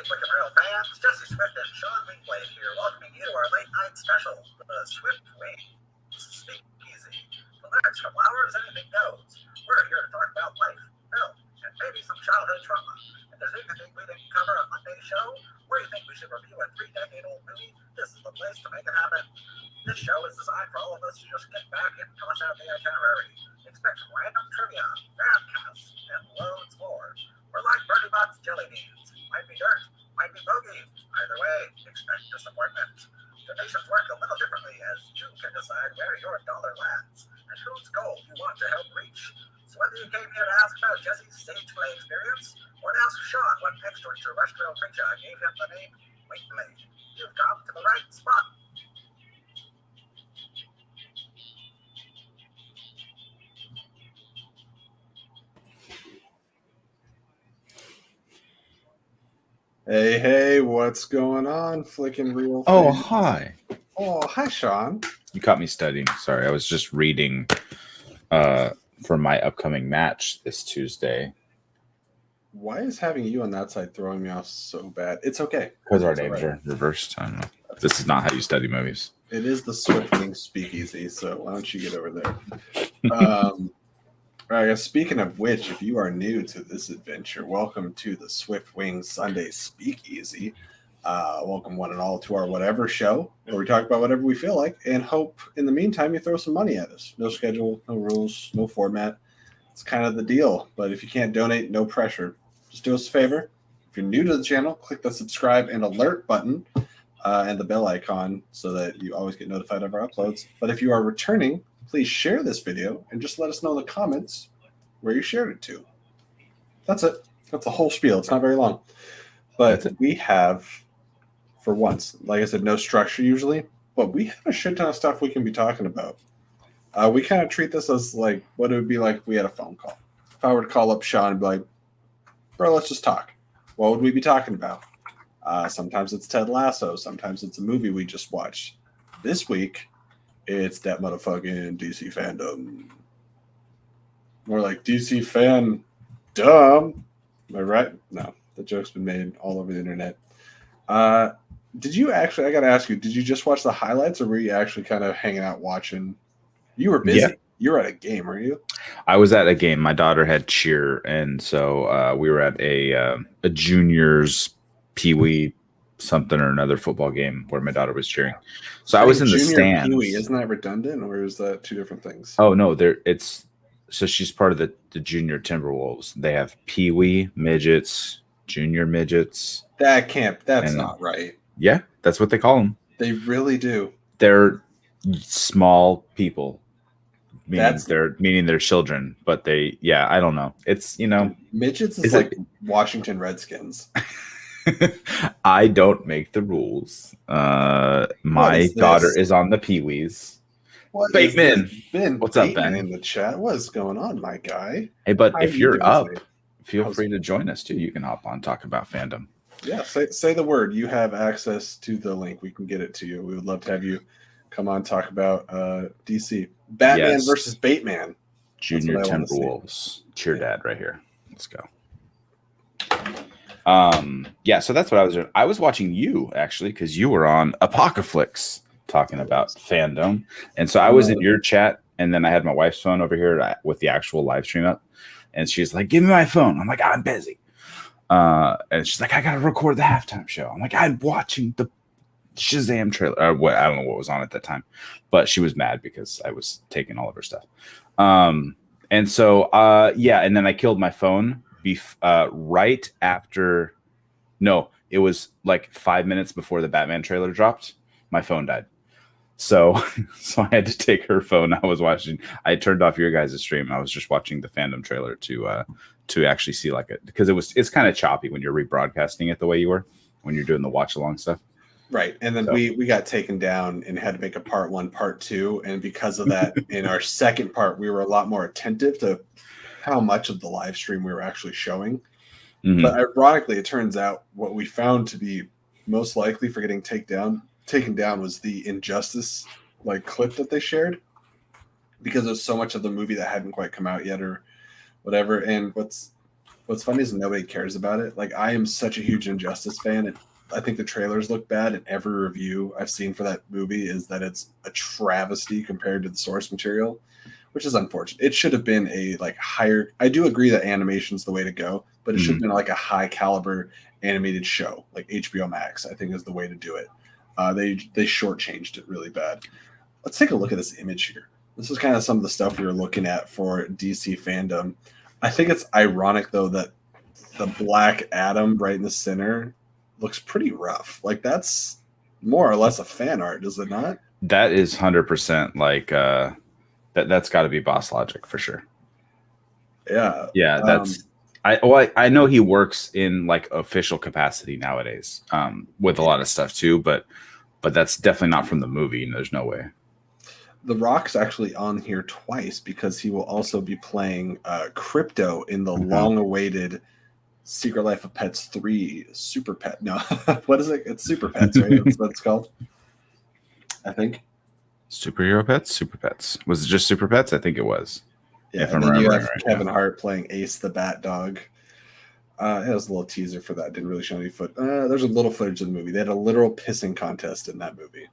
freaking real fans, Jesse Swift and Wingblade here, welcoming you to our late night special, the SwiftWings Speakeasy. For the next couple hours, anything goes. We're here to talk about life, film, and maybe some childhood trauma. If there's anything we didn't cover on Monday's show, or you think we should review a 3-decade-old movie, this is the place to make it happen. This show is designed for all of us to just get back and toss out the itinerary. Expect random trivia, fancasts, and loads more. We're like Bertie Bott's jelly beans. Might be dirt, might be bogey. Either way, expect disappointment. Donations work a little differently as you can decide where your dollar lands and whose goal you want to help reach. So whether you came here to ask about Jesse's stage play experience or to ask Sean what extraterrestrial creature gave him the name Wingblade, you've come to the right spot. Hey, what's going on, Flickin' Real Oh, fans? hi. Oh, hi, Sean. You caught me studying. Sorry, I was just reading for my upcoming match this Tuesday. Why is having you on that side throwing me off so bad? It's okay. Because our It's all names right. are reversed. I don't know. This is not how you study movies. It is the SwiftWings Speakeasy, so why don't you get over there? All right, speaking of which, if you are new to this adventure, welcome to the SwiftWings Sunday Speakeasy. Welcome one and all to our whatever show, where we talk about whatever we feel like, and hope in the meantime you throw some money at us. No schedule, no rules, no format. It's kind of the deal. But if you can't donate, no pressure. Just do us a favor. If you're new to the channel, click the subscribe and alert button and the bell icon so that you always get notified of our uploads. But if you are returning, please share this video and just let us know in the comments where you shared it to. That's it. That's the whole spiel. It's not very long. But we have, for once, like I said, no structure usually, but we have a shit ton of stuff we can be talking about. We kind of treat this as like what it would be like if we had a phone call. If I were to call up Sean and be like, bro, let's just talk. What would we be talking about? Sometimes it's Ted Lasso. Sometimes it's a movie we just watched. This week, it's that motherfucking DC Fandom. More like DC Fandom. Am I right? No, the joke's been made all over the internet. Did you actually, I got to ask you, did you just watch the highlights or were you actually kind of hanging out watching? You were busy. Yeah. You were at a game, were you? I was at a game. My daughter had cheer, and so we were at a juniors peewee something or another football game where my daughter was cheering. So I was in the stands. Peewee, isn't that redundant, or is that two different things? Oh no, so she's part of the junior Timberwolves. They have peewee midgets, junior midgets. That's not right. Yeah, that's what they call them. They really do. They're small people. Meaning they're children, but I don't know. It's, midgets is like Washington Redskins. I don't make the rules. My daughter is on the Pee-wees. Ben, what's up, Ben? In the chat, what's going on, my guy? Hey, but if you're up, feel free to join us too. You can hop on, talk about fandom. Yeah, say the word. You have access to the link. We can get it to you. We would love to have you come on, talk about DC. Batman versus Bateman. Junior Timberwolves. Cheer dad right here. Let's go. So that's what I was doing. I was watching you, actually, because you were on Apocalypse talking about fandom. And so I was in your chat, and then I had my wife's phone over here with the actual live stream up. And she's like, give me my phone. I'm like, I'm busy. And she's like, I got to record the halftime show. I'm like, I'm watching the Shazam trailer. I don't know what was on at that time, but she was mad because I was taking all of her stuff. And then I killed my phone right after. No, it was like 5 minutes before the Batman trailer dropped. My phone died, so I had to take her phone. I turned off your guys' stream. I was just watching the Fandom trailer to actually see because it's kind of choppy when you're rebroadcasting it the way you were when you're doing the watch along stuff. Right. And then we got taken down and had to make a part 1, part 2. And because of that, in our second part, we were a lot more attentive to how much of the live stream we were actually showing. Mm-hmm. But ironically, it turns out what we found to be most likely for getting taken down was the Injustice clip that they shared, because there's so much of the movie that hadn't quite come out yet or whatever. And what's What's funny is nobody cares about it. Like, I am such a huge Injustice fan, and I think the trailers look bad, and every review I've seen for that movie is that it's a travesty compared to the source material, which is unfortunate. It should have been a like higher. I do agree that animation's the way to go, but it should have been like a high caliber animated show, like HBO Max. I think is the way to do it. They shortchanged it really bad. Let's take a look at this image here. This is kind of some of the stuff we were looking at for DC Fandom. I think it's ironic though that the Black Adam right in the center looks pretty rough. Like, that's more or less a fan art, is it not? That is 100% like that's got to be Boss Logic for sure. Yeah. Yeah, that's I know he works in like official capacity nowadays with a lot of stuff too, but that's definitely not from the movie. There's no way. The Rock's actually on here twice because he will also be playing Crypto in the long-awaited Secret Life of Pets 3 Super Pet. No, what is it? It's Super Pets, right? That's what it's called. I think. Superhero Pets? Super Pets. Was it just Super Pets? I think it was. Yeah, and then you have Kevin Hart playing Ace the Bat Dog. It was a little teaser for that. Didn't really show any foot. There's a little footage of the movie. They had a literal pissing contest in that movie.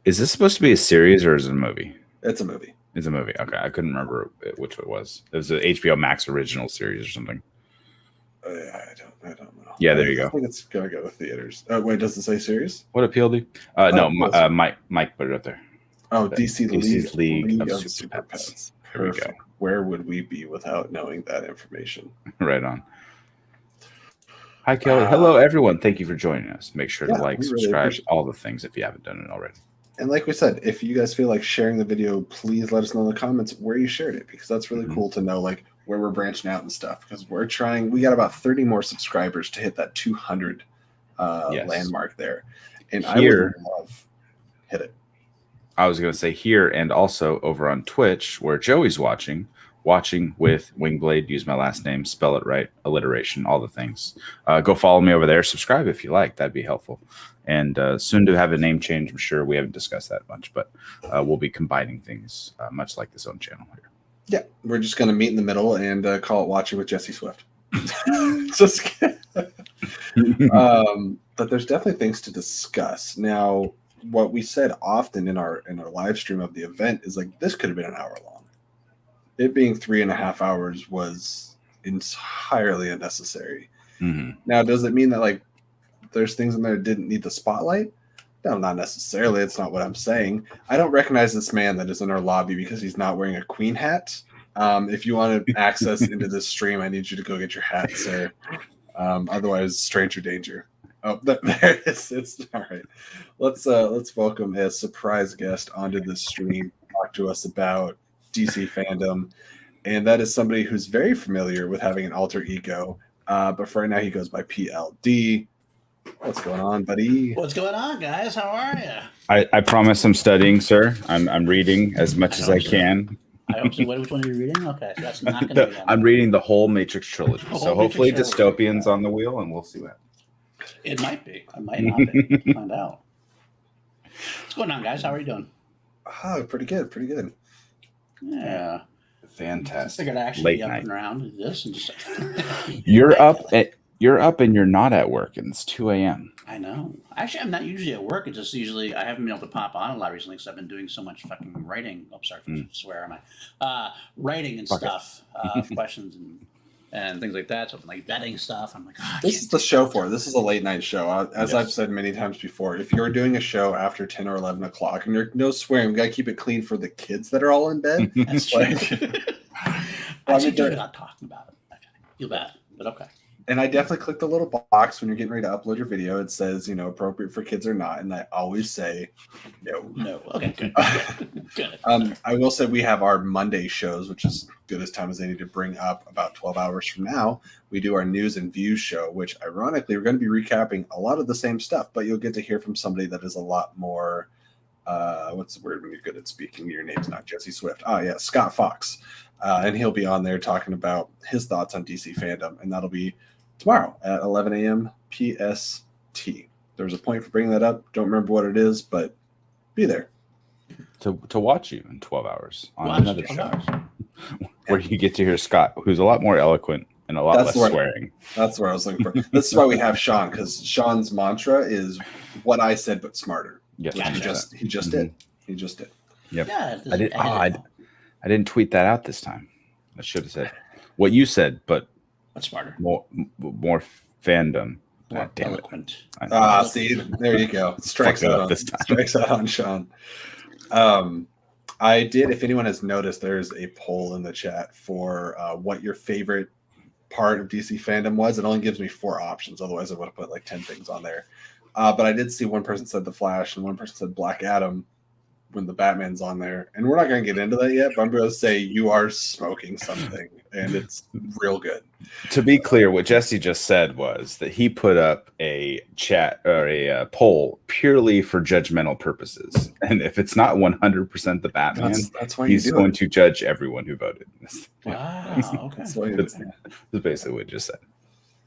Is this supposed to be a series or is it a movie? It's a movie. It's a movie. Okay, I couldn't remember which it was. It was an HBO Max original series or something. I don't know. Yeah, there you go. I think it's gonna go to theaters. Wait, does it say series? What appeal do? No, Mike put it up there. Oh, DC's League of Super Pets. Here we go. Where would we be without knowing that information? Right on. Hi, Kelly. Hello, everyone. Thank you for joining us. Make sure to like, subscribe, all the things if you haven't done it already. And like we said, if you guys feel like sharing the video, please let us know in the comments where you shared it, because that's really cool to know like where we're branching out and stuff. Because we got about 30 more subscribers to hit that 200 landmark there. And here, I would love hit it. I was going to say here and also over on Twitch where Joey's watching with Wingblade. Use my last name, spell it right, alliteration, all the things. Go follow me over there. Subscribe if you like. That'd be helpful. And soon to have a name change. I'm sure we haven't discussed that much, but we'll be combining things much like this own channel here. Yeah, we're just going to meet in the middle and call it Watching with Jesse Swift. Just kidding. But there's definitely things to discuss. Now, what we said often in our live stream of the event is like this could have been an hour long. It being 3.5 hours was entirely unnecessary. Now, does it mean that like there's things in there that didn't need the spotlight? No, not necessarily. It's not what I'm saying. I don't recognize this man that is in our lobby because he's not wearing a queen hat. If you want access into this stream, I need you to go get your hat, sir. Otherwise, stranger danger. Oh, there it is. It's all right. Let's welcome a surprise guest onto the stream to talk to us about DC Fandom, and that is somebody who's very familiar with having an alter ego. But for right now, he goes by PLD. What's going on, buddy? What's going on, guys? How are you? I promise I'm studying, sir. I'm reading as much as I can. I hope so. Which one are you reading? Okay, so that's not going to be that. I'm reading the whole Matrix trilogy. So hopefully Dystopian's on the wheel, and we'll see what happens. It might be. It might not be. We'll find out. What's going on, guys? How are you doing? Oh, pretty good. Pretty good. Yeah. Fantastic. I figured I'd actually Late be up night. and around this and just. You're up and you're not at work, and it's 2 a.m. I know. Actually, I'm not usually at work. It's just usually I haven't been able to pop on a lot recently because I've been doing so much fucking writing. Oh, sorry for swear, am I? Writing and stuff, questions and things like that. So I'm like vetting stuff. I'm like, this is the show for it. This is a late night show. As I've said many times before, if you're doing a show after 10 or 11 o'clock, and you're no swearing, we got to keep it clean for the kids that are all in bed. That's true. I should do it without talking about it. I feel bad, but okay. And I definitely click the little box when you're getting ready to upload your video. It says, appropriate for kids or not. And I always say no. No. Okay, good. Good. I will say we have our Monday shows, which is good as time as they need to bring up about 12 hours from now. We do our news and views show, which ironically, we're going to be recapping a lot of the same stuff, but you'll get to hear from somebody that is a lot more, what's the word when you're good at speaking? Your name's not Jesse Swift. Scott Fox. And he'll be on there talking about his thoughts on DC Fandom. And that'll be tomorrow at 11 a.m. PST. There's a point for bringing that up. Don't remember what it is, but be there. To watch you in 12 hours on another show where you get to hear Scott, who's a lot more eloquent and a lot less swearing. That's where I was looking for. This is why we have Sean, because Sean's mantra is what I said but smarter. Yes, Gotcha. He just did. He just did. Yep. Yeah, I didn't tweet that out this time. I should have said what you said, but what's smarter? More fandom. More eloquent. See, there you go. Strikes out this time. Strikes out on Sean. I did. If anyone has noticed, there's a poll in the chat for what your favorite part of DC Fandom was. It only gives me 4 options. Otherwise, I would have put like 10 things on there. But I did see one person said The Flash and one person said Black Adam when the Batman's on there. And we're not going to get into that yet, but I'm going to say you are smoking something, and it's real good. To be clear, what Jesse just said was that he put up a chat or a poll purely for judgmental purposes. And if it's not 100% the Batman, that's why he's going to judge everyone who voted. Wow, okay. That's basically what he just said.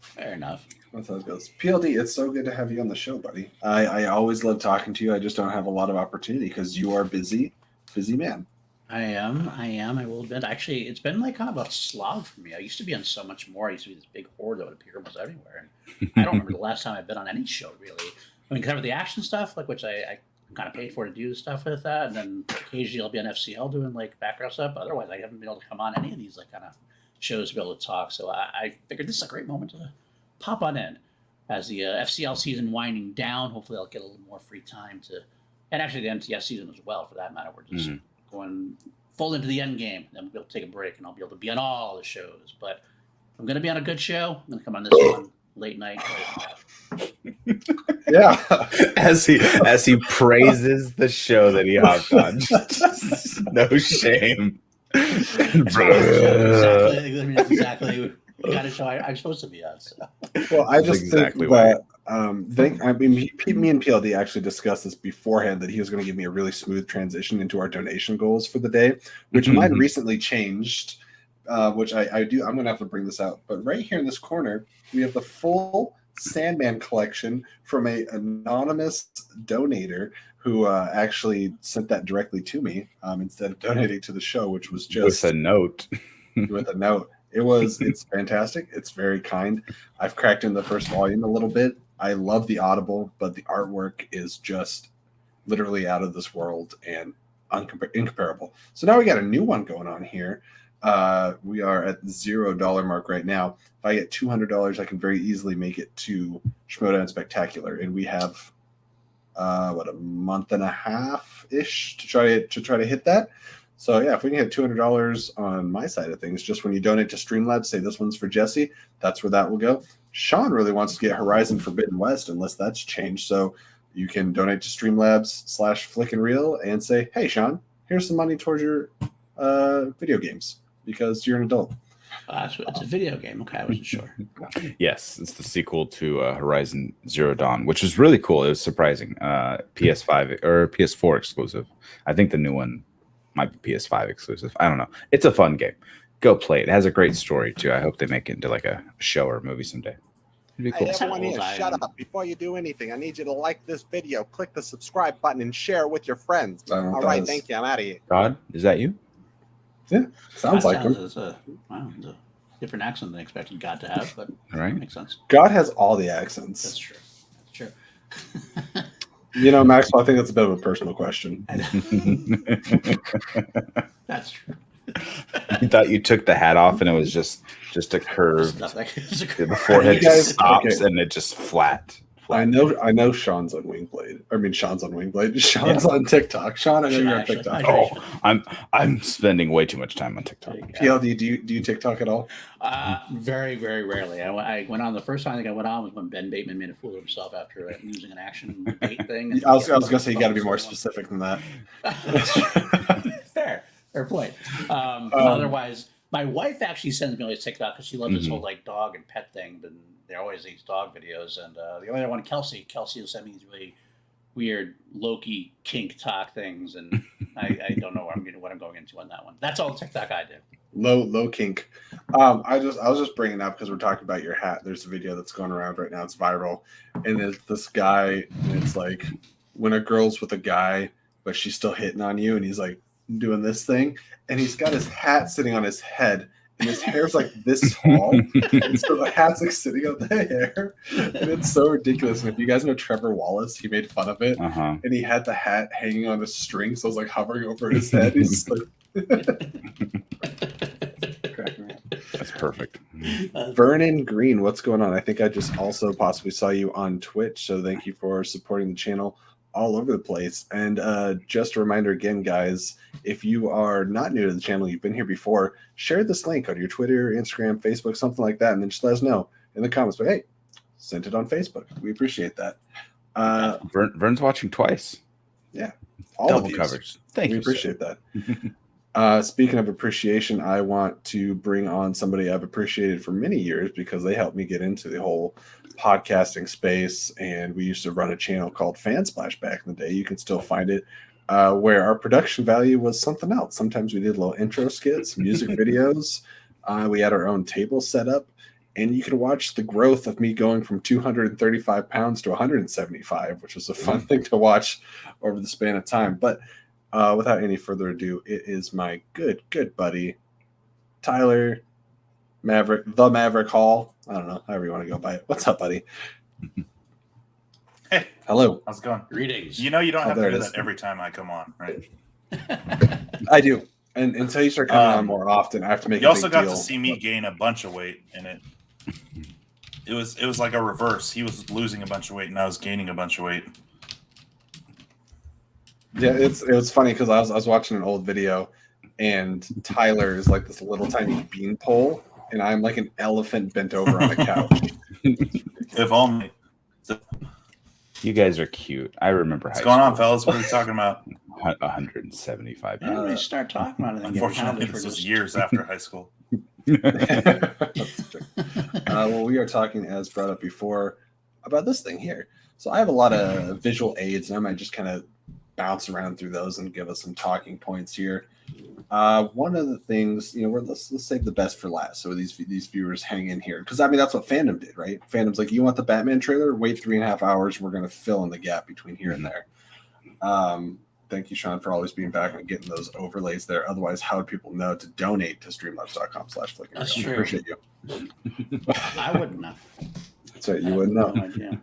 Fair enough. That's how it goes. PLD, it's so good to have you on the show, buddy. I always love talking to you. I just don't have a lot of opportunity because you are busy man. I am. I will admit. Actually, it's been like kind of a slog for me. I used to be on so much more. I used to be this big horde that would appear almost everywhere. And I don't remember the last time I've been on any show, really. I mean, cover the action stuff, like which I kind of paid for to do stuff with that. And then occasionally I'll be on FCL doing like background stuff. But otherwise, I haven't been able to come on any of these like kind of shows to be able to talk. So I figured this is a great moment to pop on in as the FCL season winding down. Hopefully I'll get a little more free time to, and actually the MTS season as well, for that matter. We're just going full into the end game. Then we'll be able to take a break and I'll be able to be on all the shows. But I'm going to be on a good show. I'm going to come on this one late night. Yeah. As he praises the show that he hopped on. No shame. Exactly the kind of show I'm supposed to be on. So. Well, I just think that me and PLD actually discussed this beforehand, that he was going to give me a really smooth transition into our donation goals for the day, which might have recently changed, which I do. I'm going to have to bring this out. But right here in this corner, we have the full Sandman collection from an anonymous donator who actually sent that directly to me instead of donating to the show, which was just with a note. With a note. It's fantastic. It's very kind. I've cracked in the first volume a little bit. I love the Audible, but the artwork is just literally out of this world and incomparable. So now we got a new one going on here. We are at the $0 mark right now. If I get $200, I can very easily make it to Schmodown Spectacular, and we have a month and a half ish to try to hit that. So yeah, if we can hit $200 on my side of things, just when you donate to Streamlabs, say this one's for Jesse, that's where that will go. Sean really wants to get Horizon Forbidden West, unless that's changed. So you can donate to Streamlabs/Flick and Reel and say, hey, Sean, here's some money towards your video games because you're an adult. It's a video game. Okay, I wasn't sure. Yes, it's the sequel to Horizon Zero Dawn, which was really cool. It was surprising. PS5 or PS4 exclusive. I think the new one might be PS5 exclusive. I don't know. It's a fun game. Go play it. It has a great story too. I hope they make it into like a show or a movie someday. It'd be cool. Hey, everyone here, shut up. Before you do anything, I need you to like this video, click the subscribe button, and share it with your friends. All right, thank you. I'm out of here. God, is that you? Yeah, sounds like him. It's a different accent than I expected God to have, but right, makes sense. God has all the accents. That's true. You know, Maxwell, I think that's a bit of a personal question. That's true. You thought you took the hat off and it was just a curve. The forehead guys, stops and it just flat. I know Sean's on Wingblade. I mean, Sean's on Wingblade. Sean's on TikTok. Sean, I know you're on TikTok. Oh, I'm spending way too much time on TikTok. PLD, do you TikTok at all? Very, very rarely. I went on the first time I think I went on was when Ben Bateman made a fool of himself after using an action debate thing. I was gonna say you got to be more specific than that. Fair point. Otherwise, my wife actually sends me all these TikTok because she loves this whole like dog and pet thing. But they're always these dog videos, and the other one, Kelsey will send me these really weird Loki kink talk things, and I don't know what I'm going into on that one. That's all the TikTok I do. Low kink. I was just bringing it up because we're talking about your hat. There's a video that's going around right now. It's viral, and it's this guy. And it's like when a girl's with a guy, but she's still hitting on you, and he's like doing this thing, and he's got his hat sitting on his head, and his hair's like this tall. And so the hat's like sitting on the hair. And it's so ridiculous. And if you guys know Trevor Wallace, he made fun of it. Uh-huh. And he had the hat hanging on a string, so it was like hovering over his head. He's just like That's perfect. Vernon Green, what's going on? I think I just also possibly saw you on Twitch, so thank you for supporting the channel all over the place. And just a reminder again, guys, if you are not new to the channel, you've been here before, share this link on your Twitter, Instagram, Facebook, something like that, and then just let us know in the comments. But hey, sent it on Facebook. We appreciate that. Vern's watching twice. Yeah, all Double of you. coverage. Thank you. We appreciate that. Speaking of appreciation, I want to bring on somebody I've appreciated for many years because they helped me get into the whole podcasting space. And we used to run a channel called Fansplash back in the day. You can still find it, where our production value was something else. Sometimes we did little intro skits, music videos. We had our own table set up. And you can watch the growth of me going from 235 pounds to 175, which was a fun thing to watch over the span of time. But without any further ado, it is my good buddy, Tyler Maverick, the Maverick Hall. I don't know, however you want to go by it. What's up, buddy? Hey. Hello. How's it going? Greetings. You know you don't have there to it do is. that every time I come on, right? I do. And until you start coming on more often, I have to make You a also big got deal. to see me gain a bunch of weight in it. It was like a reverse. He was losing a bunch of weight and I was gaining a bunch of weight. Yeah, it was funny because I was watching an old video, and Tyler is like this little tiny beanpole, and I'm like an elephant bent over on a couch. If only. You guys are cute. I remember What's high going on, school. fellas? What are we talking about? 175 When did we start talking about it? Unfortunately, this was years after high school. Well, we are talking, as brought up before, about this thing here. So I have a lot of visual aids, and I might just kind of bounce around through those and give us some talking points here. One of the things, let's save the best for last, so these viewers hang in here, because I mean that's what Fandom did, right? Fandom's like, you want the Batman trailer? Wait 3.5 hours. We're going to fill in the gap between here and there. Thank you, Sean, for always being back and getting those overlays there. Otherwise, how would people know to donate to streamlabs.com/flicking? That's I true. appreciate you. I wouldn't know. That's right. You wouldn't know. No idea.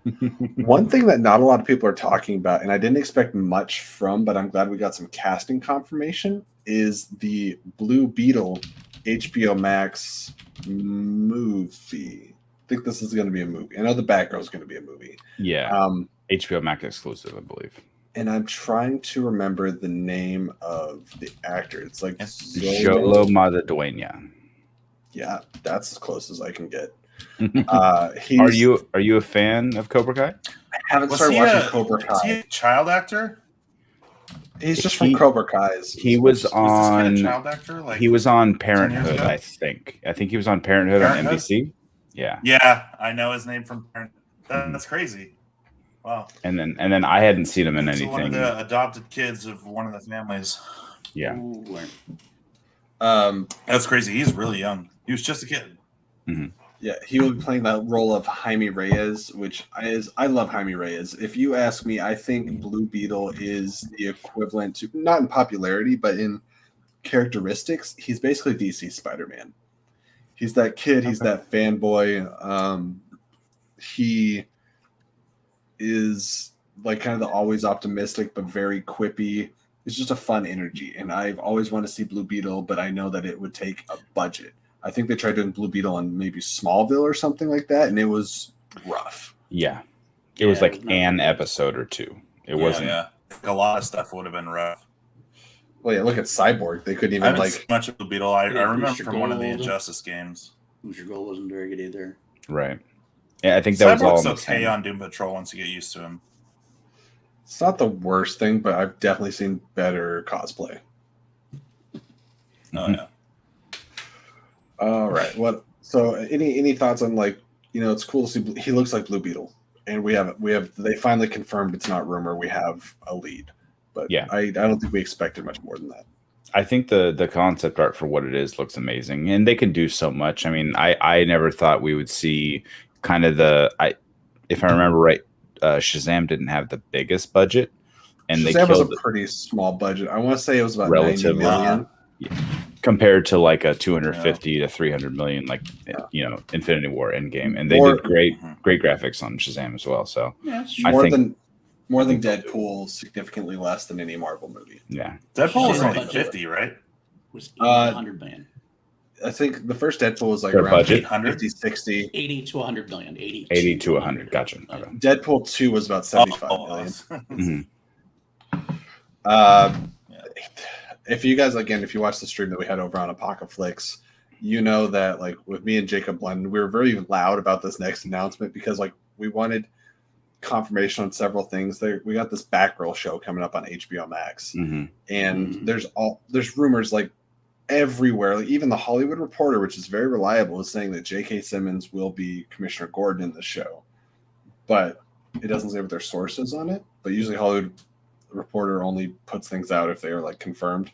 One thing that not a lot of people are talking about, and I didn't expect much from, but I'm glad we got some casting confirmation, is the Blue Beetle HBO Max movie. I think this is going to be a movie. I know the Batgirl is going to be a movie. Yeah. HBO Max exclusive, I believe. And I'm trying to remember the name of the actor. It's like Jolo Madaduena. Yeah, that's as close as I can get. Are you a fan of Cobra Kai? I haven't started watching Cobra Kai. Is he a child actor? He's just from Cobra Kai's. He was Was this on. kid a child actor? Like, He was on 10 years Parenthood, ago? I think. I think he was on Parenthood on Parenthood? NBC. Yeah. Yeah, I know his name from Parenthood. That's crazy. Wow. And then I hadn't seen him in He's one of anything. the adopted kids of one of the families. Yeah. Ooh, That's crazy. He's really young. He was just a kid. Yeah, he will be playing that role of Jaime Reyes, which I love Jaime Reyes. If you ask me, I think Blue Beetle is the equivalent to, not in popularity, but in characteristics, he's basically DC Spider-Man. He's that kid, he's that fanboy. He is like kind of the always optimistic, but very quippy. It's just a fun energy. And I've always wanted to see Blue Beetle, but I know that it would take a budget. I think they tried doing Blue Beetle on maybe Smallville or something like that, and it was rough. Yeah. It was like an episode or two. It wasn't. Yeah. A lot of stuff would have been rough. Well, yeah, look at Cyborg. They couldn't I even haven't seen much of the Beetle. I remember Mr. from one of the Gold. Injustice games. Your goal wasn't very good either. Right. Yeah, I think that was all. Cyborg's in the okay same- on Doom Patrol once you get used to him. It's not the worst thing, but I've definitely seen better cosplay. Oh yeah. All right. What? So, any thoughts on, like, it's cool to see. He looks like Blue Beetle, and we have. They finally confirmed it's not rumor. We have a lead, but Yeah. I don't think we expected much more than that. I think the concept art for what it is looks amazing, and they can do so much. I mean, I never thought we would see kind of if I remember right, Shazam didn't have the biggest budget, and Shazam they was killed a pretty small budget. I want to say it was about Relatively. 90 million. compared to like a 250 to 300 million, like Infinity War Endgame, and they did great graphics on Shazam as well. So more than Deadpool, significantly less than any Marvel movie. Yeah, Deadpool was only 50, right? Was 100 million. I think the first Deadpool was like Their around budget? 50, 60. 80 to 100 million. 80 to 100. Gotcha. Okay. Deadpool 2 was about 75 million. If you guys, again, if you watch the stream that we had over on Apocalypse, you know that like with me and Jacob London, we were very loud about this next announcement because like we wanted confirmation on several things. We got this Batgirl show coming up on HBO Max, and there's rumors like everywhere. Like even the Hollywood Reporter, which is very reliable, is saying that J.K. Simmons will be Commissioner Gordon in the show, but it doesn't say what their source is on it. But usually Hollywood Reporter only puts things out if they are like confirmed.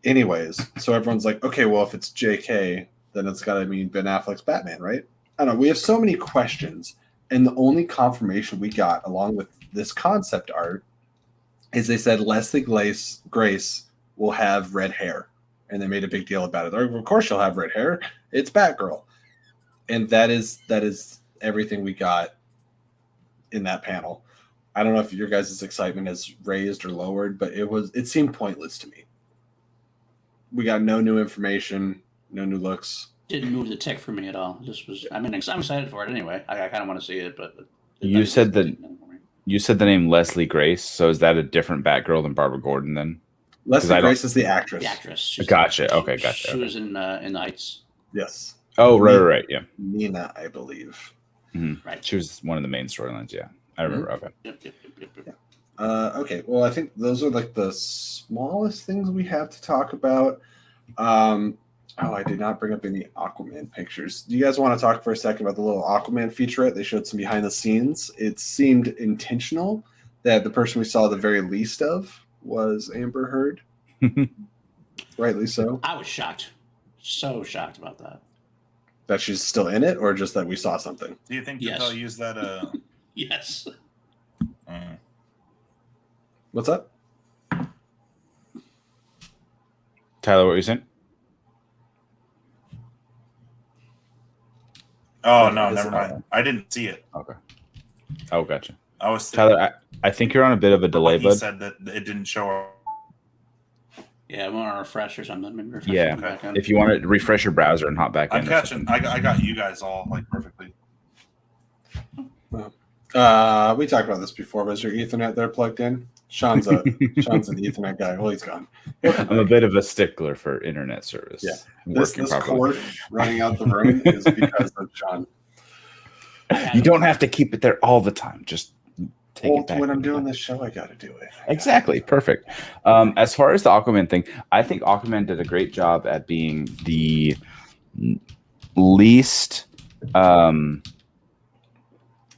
Anyways, so everyone's like, okay, well, if it's JK, then it's got to mean Ben Affleck's Batman, right? I don't know. We have so many questions, and the only confirmation we got along with this concept art is they said Leslie Grace will have red hair, and they made a big deal about it. Of course, she'll have red hair. It's Batgirl, and that is everything we got in that panel. I don't know if your guys' excitement has raised or lowered, but it seemed pointless to me. We got no new information, no new looks. Didn't move the tick for me at all. I'm excited for it anyway. I kind of want to see it, but you said the name Leslie Grace. So is that a different Batgirl than Barbara Gordon then? Leslie Grace is the actress. The actress. Gotcha. Okay, gotcha. She was in the Heights. Yes. Oh, right. Yeah. Nina, I believe. Mm-hmm. Right. She was one of the main storylines. Yeah. I remember. Okay. Yep. Okay. Well, I think those are like the smallest things we have to talk about. I did not bring up any Aquaman pictures. Do you guys want to talk for a second about the little Aquaman featurette? They showed some behind the scenes. It seemed intentional that the person we saw the very least of was Amber Heard. Rightly so. I was shocked. So shocked about that. That she's still in it, or just that we saw something? Do you think they'll use that? Yes. What's up? Tyler, what were you saying? Oh, no, never mind. I didn't see it. Okay. Oh, gotcha. I was Tyler, I think you're on a bit of a delay, he bud. said that it didn't show up. Yeah, I want to refresh or something. Maybe refresh Yeah, if you want to refresh your browser and hop back in. I'm catching. I got you guys all like perfectly. We talked about this before, but is your Ethernet there plugged in? Sean's an Ethernet guy. Well, he's gone. I'm a bit of a stickler for internet service. Yeah, this cord running out the room is because of Sean. You don't have to keep it there all the time. Just take it back. When I'm doing this show, I got to do it. Exactly. Perfect. As far as the Aquaman thing, I think Aquaman did a great job at being the least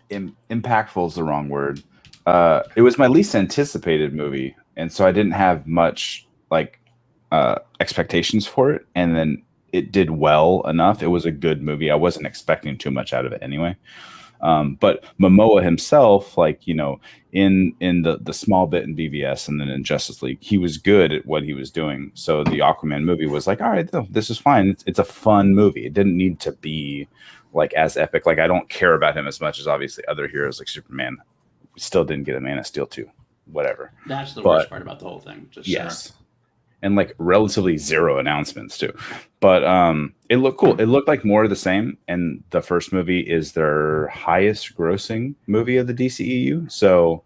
impactful is the wrong word. It was my least anticipated movie, and so I didn't have much expectations for it, and then it did well enough. It was a good movie. I wasn't expecting too much out of it anyway. But Momoa himself, in the small bit in BVS and then in Justice League, he was good at what he was doing. So the Aquaman movie was like, all right, this is fine. It's a fun movie. It didn't need to be as epic. I don't care about him as much as obviously other heroes like Superman. We still didn't get a Man of Steel 2, whatever. That's the worst part about the whole thing. Yes. And relatively zero announcements too. But it looked cool. It looked like more of the same. And the first movie is their highest grossing movie of the DCEU. So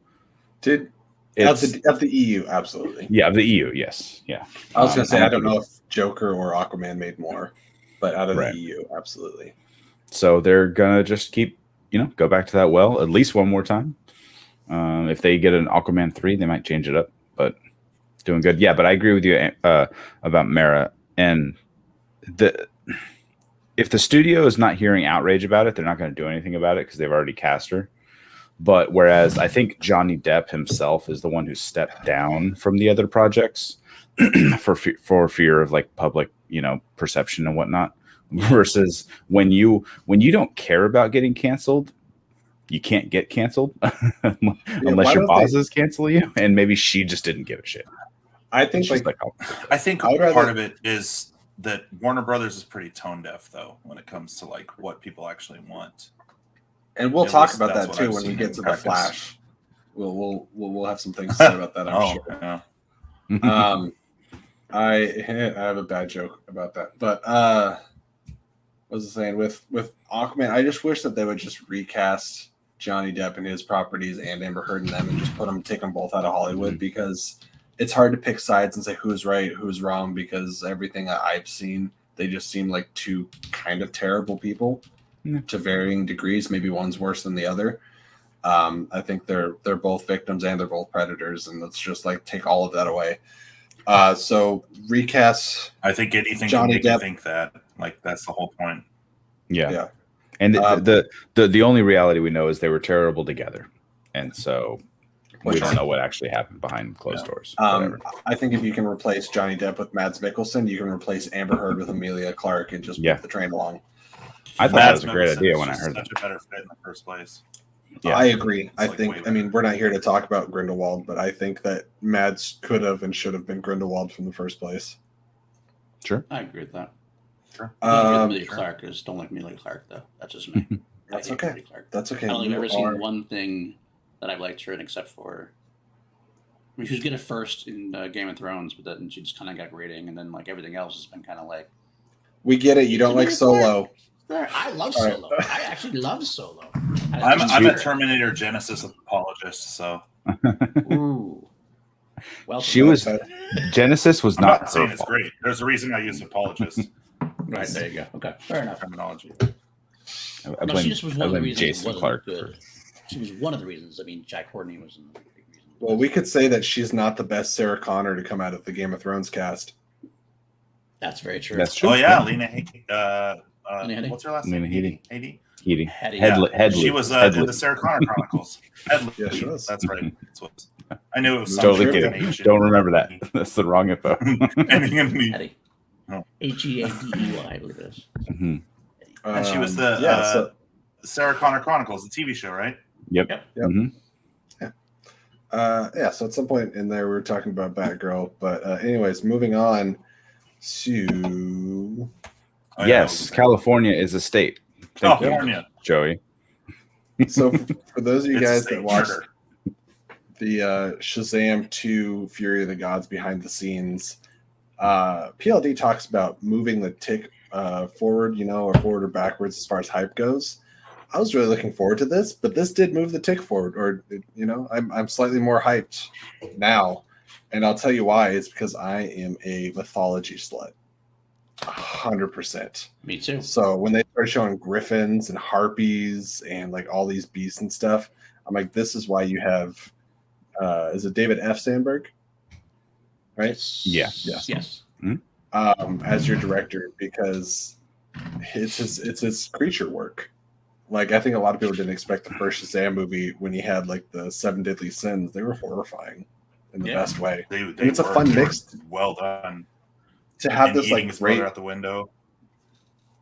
of the EU, absolutely. Yeah, of the EU, yes. Yeah. I was gonna say I don't know if Joker or Aquaman made more, but out of the EU, absolutely. So they're gonna just keep, go back to that well at least one more time. If they get an Aquaman 3, they might change it up, but doing good. Yeah, but I agree with you about Mara. And if the studio is not hearing outrage about it, they're not going to do anything about it because they've already cast her. But whereas I think Johnny Depp himself is the one who stepped down from the other projects for fear of public, perception and whatnot. Versus when you don't care about getting canceled, you can't get canceled unless your bosses cancel you, and maybe she just didn't give a shit. I think She's like I think I would rather- part of it is that Warner Brothers is pretty tone deaf, though, when it comes to like what people actually want. and we'll At talk least about that's that what too I've when we seen get in to the practice. Flash. We'll have some things to say about that. I'm sure. Yeah. I have a bad joke about that, but what was I saying with Aquaman? I just wish that they would just recast Johnny Depp and his properties and Amber Heard and them, and just take them both out of Hollywood because it's hard to pick sides and say who's right, who's wrong, because everything that I've seen, they just seem like two kind of terrible people to varying degrees. Maybe one's worse than the other. I think they're both victims and they're both predators, and let's just like take all of that away. So recast. I think anything Johnny can make you Depp. think that. Like that's the whole point. Yeah. And the only reality we know is they were terrible together, and so we don't know what actually happened behind closed doors. Whatever. I think if you can replace Johnny Depp with Mads Mikkelsen, you can replace Amber Heard with Amelia Clark and just move the train along. I thought that was a great idea when I heard such that. a better fit in the first place. Yeah. I agree. I like think. way I mean, we're not here to talk about Grindelwald, but I think that Mads could have and should have been Grindelwald from the first place. Sure. I agree with that. Sure. Amelia Clark is don't like Amelia Clark though. That's just me. That's I hate okay. Amelia Clark. That's okay. I don't think I've You ever seen are- one thing that I've liked her in except for. I mean, she was good at first in Game of Thrones, but then she just kind of got grating, and then like everything else has been kind of like. We get it. You don't like Solo. I love All right. Solo. I actually love Solo. I'm a Terminator Genesis apologist, so Ooh. Well, She was Genesis was I'm not not saying her it's fault. great. There's a reason I use apologist right there. You go. Okay, fair enough. terminology. I No, blame, she just was I one of the blame reasons. It Jason wasn't Clark. good. She was one of the reasons. I mean, Jack Courtney was a big reason. Well, we could say that she's not the best Sarah Connor to come out of the Game of Thrones cast. That's very true. That's true. Oh yeah, Lena. Lena Headey? What's her last Lena name? Headey. Headey. Headley. She was Headley. in the Sarah Connor Chronicles. Headley. Yeah, she was. That's right. That's what I knew it was Totally something Sure. with an H. Don't remember that. That's the wrong info. Ending in me. Eddie. Oh. Headey, I believe it is. Mhm. And she was the Sarah Connor Chronicles, the TV show, right? Yep. Yep. Mhm. So at some point in there, we were talking about Batgirl. But anyways, moving on to... Oh, yeah, Yes, California is a state. Thank you, California. Joey. So for those of you It's a guys state that watched murder. the Shazam 2 Fury of the Gods behind the scenes, PLD talks about moving the tick forward, or forward or backwards as far as hype goes. I was really looking forward to this, but this did move the tick forward, or I'm slightly more hyped now, and I'll tell you why. It's because I am a mythology slut, 100%. Me too. So when they started showing griffins and harpies and like all these beasts and stuff, I'm like, this is why you have, is it David F. Sandberg? Right? Yeah. Yes. As your director, because it's his creature work. Like, I think a lot of people didn't expect the first Shazam movie when he had like the 7 deadly sins. They were horrifying in the best way. It's a fun mix. Well done. To have And this eating like his brother great, out the window.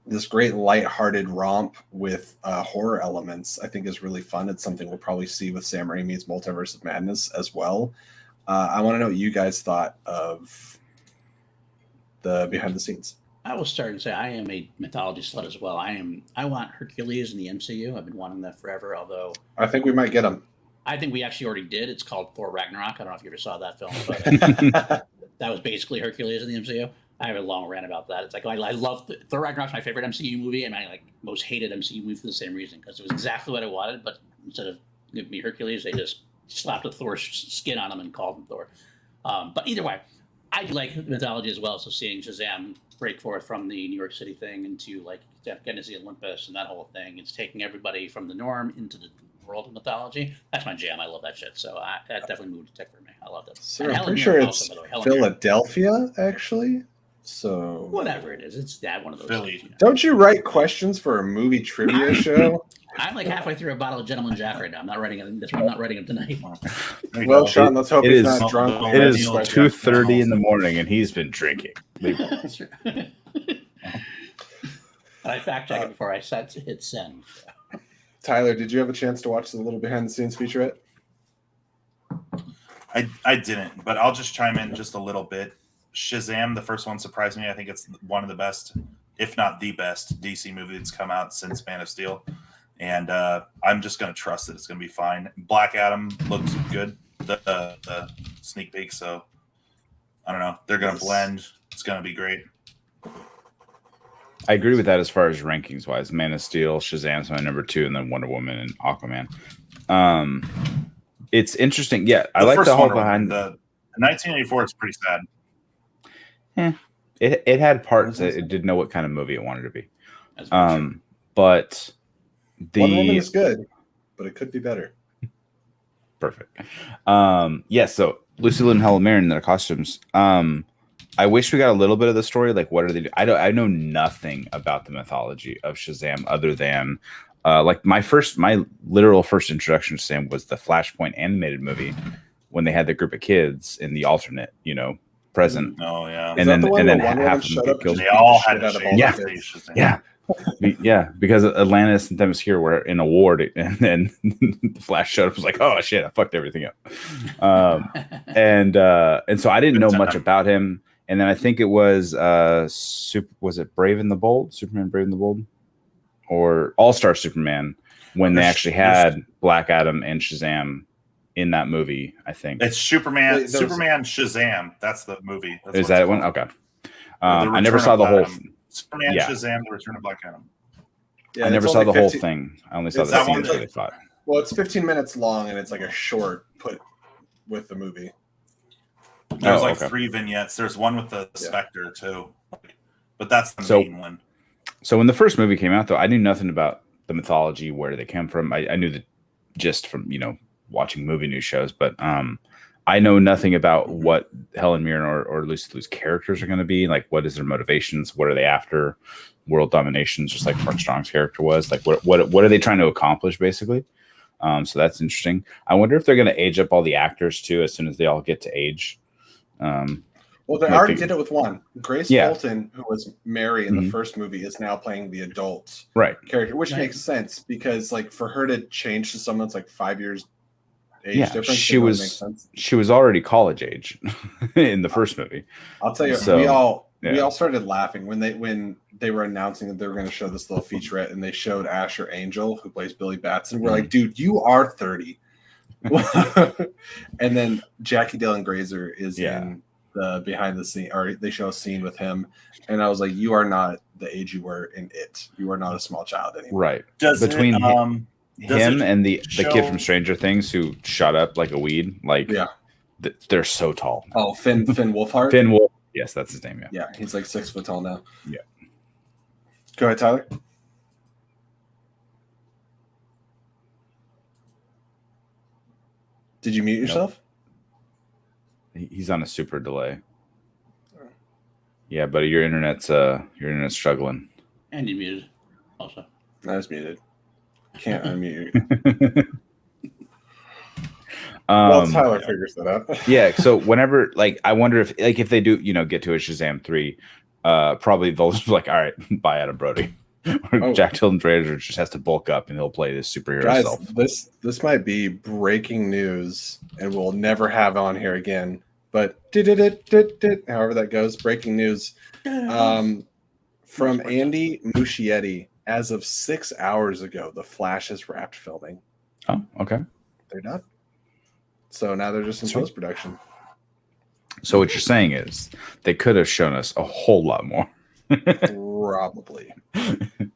this great lighthearted romp with horror elements, I think is really fun. It's something we'll probably see with Sam Raimi's Multiverse of Madness as well. I want to know what you guys thought of the behind the scenes. I was starting to say I am a mythology slut as well. I want Hercules in the MCU. I've been wanting that forever, although I think we might get him. I think we actually already did. It's called Thor Ragnarok. I don't know if you ever saw that film, but that was basically Hercules in the MCU. I have a long rant about that. It's like I love Thor Ragnarok's my favorite MCU movie, and my most hated MCU movie for the same reason, because it was exactly what I wanted, but instead of giving me Hercules, they just slapped a Thor skin on him and called him Thor. But either way, I like mythology as well. So seeing Shazam break forth from the New York City thing into like getting to see Olympus and that whole thing, it's taking everybody from the norm into the world of mythology. That's my jam. I love that shit. So that definitely moved to tick for me. I love that. So And I'm Helen pretty Mirren sure also, it's by the way. Helen Mirren. Philadelphia, actually. So Whatever it is, it's that one of those. Philly. Things, you know. don't you write questions for a movie trivia show? I'm like halfway through a bottle of Gentleman Jack right now. I'm not writing it. That's why I'm not writing it tonight. There you Well, go. Sean, let's hope It he's is- not drunk. it It Oh, is deal with 2:30 in the morning, and he's been drinking. Leave it. That's right. And I fact checked it before I hit send. Tyler, did you have a chance to watch the little behind the scenes featurette? I didn't, but I'll just chime in just a little bit. Shazam, the first one, surprised me. I think it's one of the best, if not the best, DC movie that's come out since Man of Steel. And I'm just going to trust that it's going to be fine. Black Adam looks good, the sneak peek. So I don't know. They're going to blend. It's going to be great. I agree with that as far as rankings wise. Man of Steel, Shazam's my number 2, and then Wonder Woman and Aquaman. It's interesting. Yeah, I like the whole behind the 1984. It's pretty sad. It had parts that it didn't know what kind of movie it wanted to be. But Wonder Woman is good, but it could be better. Perfect. So Lucy Liu and Helen Mirren in their costumes. I wish we got a little bit of the story. Like, what are they doing? I know nothing about the mythology of Shazam other than like my literal first introduction to Shazam was the Flashpoint animated movie when they had the group of kids in the alternate, present. Oh yeah. And then half of them get killed. They all had Yeah, because Atlantis and Themyscira were in a war, and then the Flash showed up. Was like, oh shit, I fucked everything up. And so I didn't know much about him. And then I think it was was it Brave and the Bold, Superman Brave and the Bold, or All-Star Superman, when they actually had Black Adam and Shazam in that movie. I think it's Superman Shazam. That's the movie. Is that one? Okay. I never saw the whole. Superman Shazam: The Return of Black Adam. Yeah, I never saw the whole thing. I only saw the scenes where they fought. Well, it's 15 minutes long, and it's like a short put with the movie. There's 3 vignettes. There's one with the Spectre too, but that's the main one. So when the first movie came out, though, I knew nothing about the mythology, where they came from. I knew the gist from watching movie news shows, but I know nothing about what Helen Mirren or Lucy Liu's characters are going to be. Like, what is their motivations? What are they after? World domination, just like Mark Strong's character was. Like, what are they trying to accomplish, basically? So that's interesting. I wonder if they're going to age up all the actors too as soon as they all get to age. Well, they already did it with one. Grace Fulton, who was Mary in the first movie, is now playing the adult character, which makes sense because, like, for her to change to someone that's like 5 years age difference, she was already college age in the first movie. I'll tell you, we all started laughing when they were announcing that they were going to show this little featurette, and they showed Asher Angel, who plays Billy Batson. We're like, dude, you are 30. And then Jackie Dillon Grazer is in the behind the scene, or they show a scene with him, and I was like, you are not the age you were in It. You are not a small child anymore. Right. Between him and the kid from Stranger Things who shot up like a weed, like they're so tall. Oh, Finn Wolfhard. Finn Wolf. Yes, that's his name. Yeah, he's like 6 foot tall now. Yeah. Go ahead, Tyler. Did you mute yourself? He's on a super delay. Yeah, buddy, your internet's struggling. And you muted also. I was muted. Can't unmute you. Well, Tyler figures that out. Yeah, so whenever, like, I wonder if they do, get to a Shazam 3, probably they'll just be like, all right, bye, Adam Brody. Or Jack Tilden Trader just has to bulk up and he'll play this superhero self. This might be breaking news, and we'll never have on here again. But however that goes, breaking news from Andy Muschietti. As of 6 hours ago, The Flash has wrapped filming. Oh, okay. They're done. So now they're just in post-production. So what you're saying is they could have shown us a whole lot more. Probably.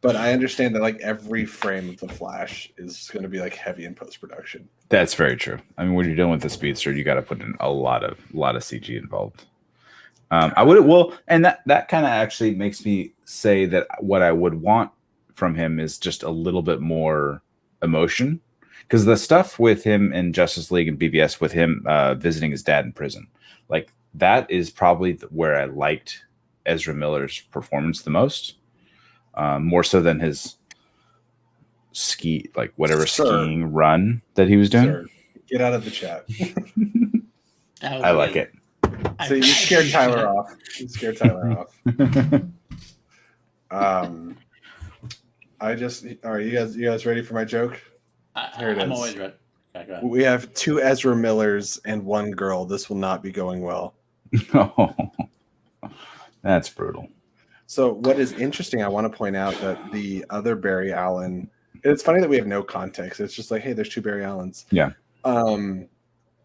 But I understand that like every frame of The Flash is going to be like heavy in post-production. That's very true. I mean, when you're dealing with the speedster, you got to put in a lot of CG involved. And that kind of actually makes me say that what I would want from him is just a little bit more emotion, because the stuff with him in Justice League and BVS with him visiting his dad in prison, like that is probably where I liked Ezra Miller's performance the most, more so than his skiing run that he was doing. Sir, get out of the chat. I like it. So you scared Tyler off. All right, you guys ready for my joke? I'm always ready. Okay, go ahead. We have 2 Ezra Millers and 1 girl. This will not be going well. Oh, that's brutal. So what is interesting, I want to point out that the other Barry Allen, it's funny that we have no context. It's just like, hey, there's 2 Barry Allens. Yeah.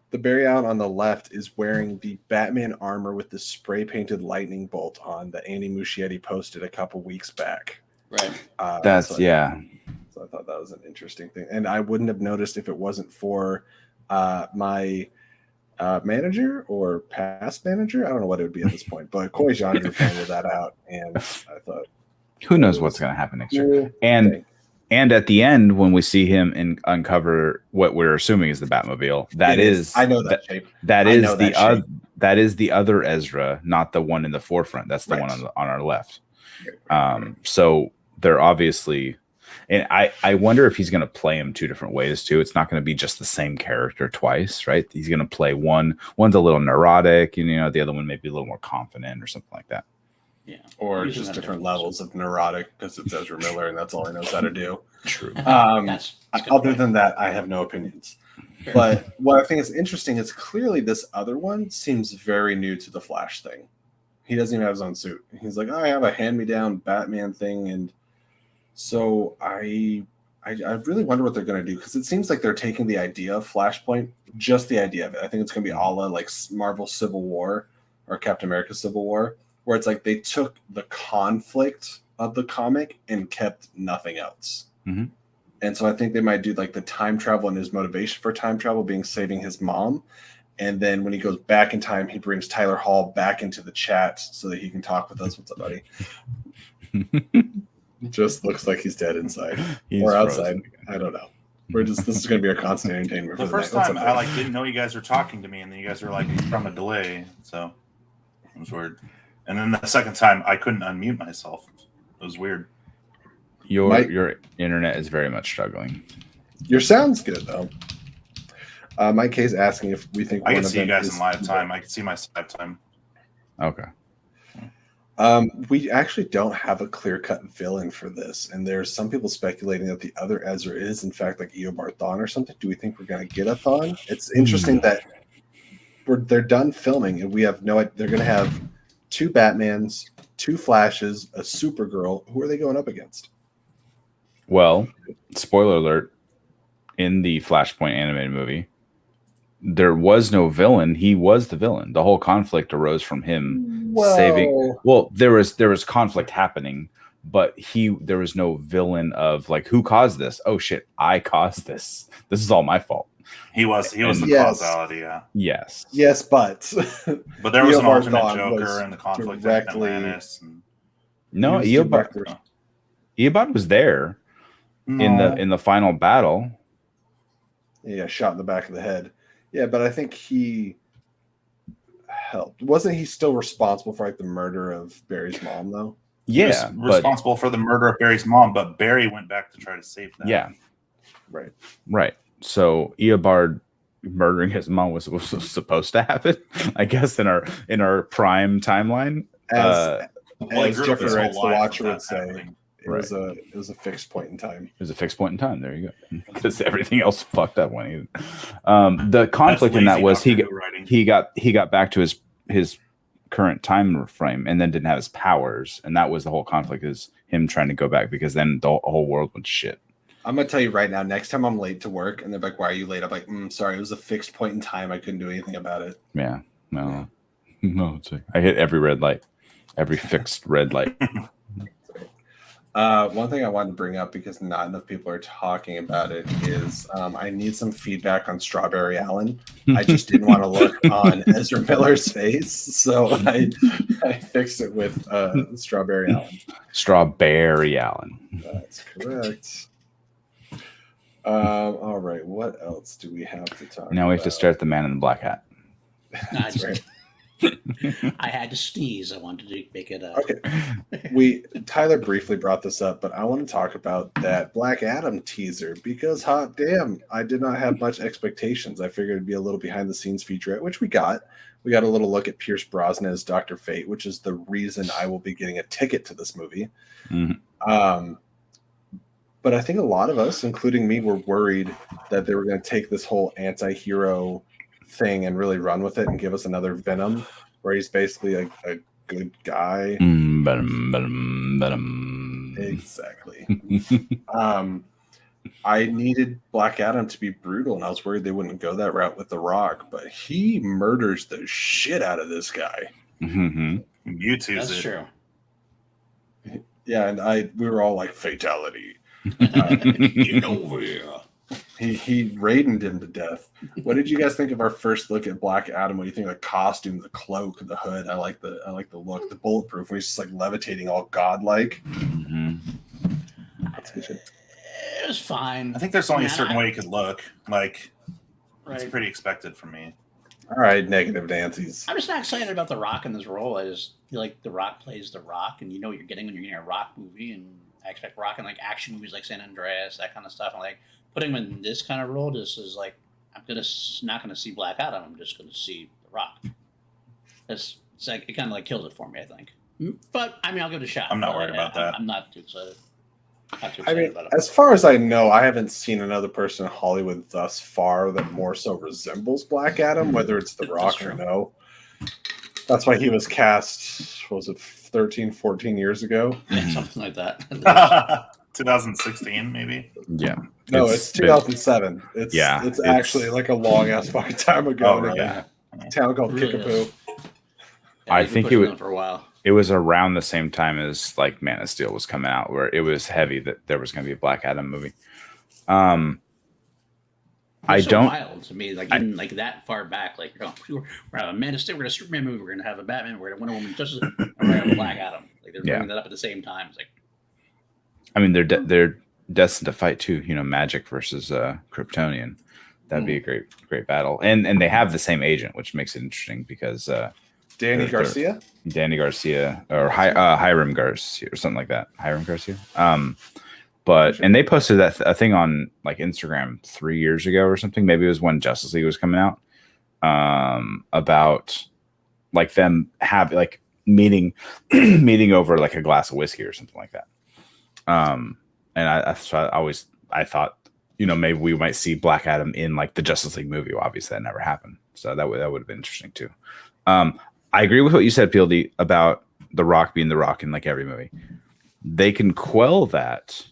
The Barry Allen on the left is wearing the Batman armor with the spray painted lightning bolt on that Andy Muschietti posted a couple weeks back. Right. That's yeah. So I thought that was an interesting thing. And I wouldn't have noticed if it wasn't for my manager or past manager. I don't know what it would be at this point, but Coy Genre pointed that out. And I thought, Who knows what's going to happen next year? And at the end, when we see him uncover what we're assuming is the Batmobile, that is I know that shape. That is the other Ezra, not the one in the forefront. That's the one on our left. So they're obviously, and I wonder if he's going to play him 2 different ways too. It's not going to be just the same character twice, right? He's going to play one's a little neurotic, and the other one may be a little more confident or something like that. Yeah. Or just different levels of neurotic because it's Ezra Miller and that's all he knows how to do. True. Other than that, I have no opinions. Sure. But what I think is interesting is clearly this other one seems very new to the Flash thing. He doesn't even have his own suit. He's like, I have a hand-me-down Batman thing. And so I really wonder what they're going to do because it seems like they're taking the idea of Flashpoint, just the idea of it. I think it's going to be a la like Marvel Civil War or Captain America Civil War, where it's like they took the conflict of the comic and kept nothing else. Mm-hmm. And so I think they might do like the time travel and his motivation for time travel being saving his mom. And then when he goes back in time, he brings Tyler Hall back into the chat so that he can talk with us. What's up, buddy? Just looks like he's dead inside or outside. I don't know. This is going to be our constant entertainment. The first time I didn't know you guys were talking to me, and then you guys were like from a delay. So it was weird. And then the second time, I couldn't unmute myself. It was weird. Your internet is very much struggling. Your sound's good though. Mike K's asking if we think I can see you guys in live time. I can see my live time. Okay. We actually don't have a clear-cut villain for this, and there's some people speculating that the other Ezra is in fact like Eobard Thawne or something. Do we think we're going to get a Thawne? It's interesting that they're done filming, and we have they're going to have 2 Batmans, 2 Flashes, a Supergirl. Who are they going up against? Well, spoiler alert, in the Flashpoint animated movie, there was no villain. He was the villain. The whole conflict arose from him saving. Well, there was conflict happening, but there was no villain of like, who caused this? Oh shit, I caused this. This is all my fault. He was the causality, yeah. Yes, but there was an alternate Joker and the conflict in Atlantis. No, Eobard was there in the final battle. Yeah, shot in the back of the head. Yeah, but I think he helped. Wasn't he still responsible for like the murder of Barry's mom though? Yeah, he was responsible for the murder of Barry's mom, but Barry went back to try to save them. Yeah, right. So Eobard murdering his mom was supposed to happen, I guess, in our prime timeline. As Jeffrey Wright, the Watcher, would say, it was a fixed point in time. It was a fixed point in time. There you go. Because everything else fucked up when he. The conflict in that was he got back to his current time frame and then didn't have his powers, and that was the whole conflict, is him trying to go back, because then the whole world went to shit. I'm gonna tell you right now, next time I'm late to work and they're like, why are you late? I'm like, sorry, it was a fixed point in time. I couldn't do anything about it. Yeah. No. I hit every red light, every fixed red light. One thing I wanted to bring up, because not enough people are talking about it, is I need some feedback on Strawberry Allen. I just didn't want to look on Ezra Miller's face, so I fixed it with Strawberry Allen. Strawberry Allen. That's correct. All right, what else do we have to talk about? Now we have to stare at the man in the black hat. That's right. I had to sneeze. I wanted to make it Okay. Tyler briefly brought this up, but I want to talk about that Black Adam teaser, because hot damn, I did not have much expectations. I figured it'd be a little behind the scenes featurette, which we got. We got a little look at Pierce Brosnan as Dr. Fate, which is the reason I will be getting a ticket to this movie. Mm-hmm. But I think a lot of us, including me, were worried that they were going to take this whole anti-hero thing and really run with it and give us another Venom, where he's basically a good guy. Exactly. I needed Black Adam to be brutal, and I was worried they wouldn't go that route with The Rock, but he murders the shit out of this guy. YouTube's That's it. true. Yeah, and we were all like, fatality. Get over here. He Raidened him to death. What did you guys think of our first look at Black Adam? What do you think of the costume, the cloak, the hood? I like the look, the bulletproof. Where he's just like levitating, all godlike. That's good shit. It was fine. I think there's only a certain way you could look. Like, Right. it's pretty expected from me. All right, negative Nancy's. I'm just not excited about The Rock in this role. I just feel like The Rock plays The Rock, and you know what you're getting when you're getting a Rock movie, and I expect Rock in like action movies like San Andreas, that kind of stuff. And like putting him in this kind of role just is like not gonna see Black Adam. I'm just gonna see The Rock. It's like it kind of like kills it for me, I think. But I mean, I'll give it a shot. I'm not worried about that. I'm not too excited. I mean, as far as I know, I haven't seen another person in Hollywood thus far that more so resembles Black Adam, whether it's The Rock or no. That's why he was cast, what was it, 13, 14 years ago? Yeah, something like that. 2016, maybe. Yeah. No, it's 2007. It's it's actually like a long ass fucking time ago. Oh, really? Yeah. A town called Really Kickapoo. Yeah, I he's been think pushing it on for a while. It was around the same time as like Man of Steel was coming out, where it was heavy that there was going to be a Black Adam movie. I So don't. wild to me, like even like that far back. Like we're gonna have a Man of Steel, we're gonna have a Superman movie, we're gonna have a Batman, we're gonna Wonder Woman, Justice, and we're gonna have a Black Adam. Like they're bringing that up at the same time. It's like, I mean, they're destined to fight too. You know, Magic versus Kryptonian. That'd be a great battle, and they have the same agent, which makes it interesting because Danny Garcia or Hiram Garcia or something like that. Hiram Garcia. But and they posted a thing on like Instagram 3 years ago or something. Maybe it was when Justice League was coming out. About like them have like meeting over like a glass of whiskey or something like that. And I thought, you know, maybe we might see Black Adam in like the Justice League movie. Well, obviously that never happened. So that would have been interesting too. I agree with what you said, PLD, about The Rock being The Rock in like every movie. They can quell that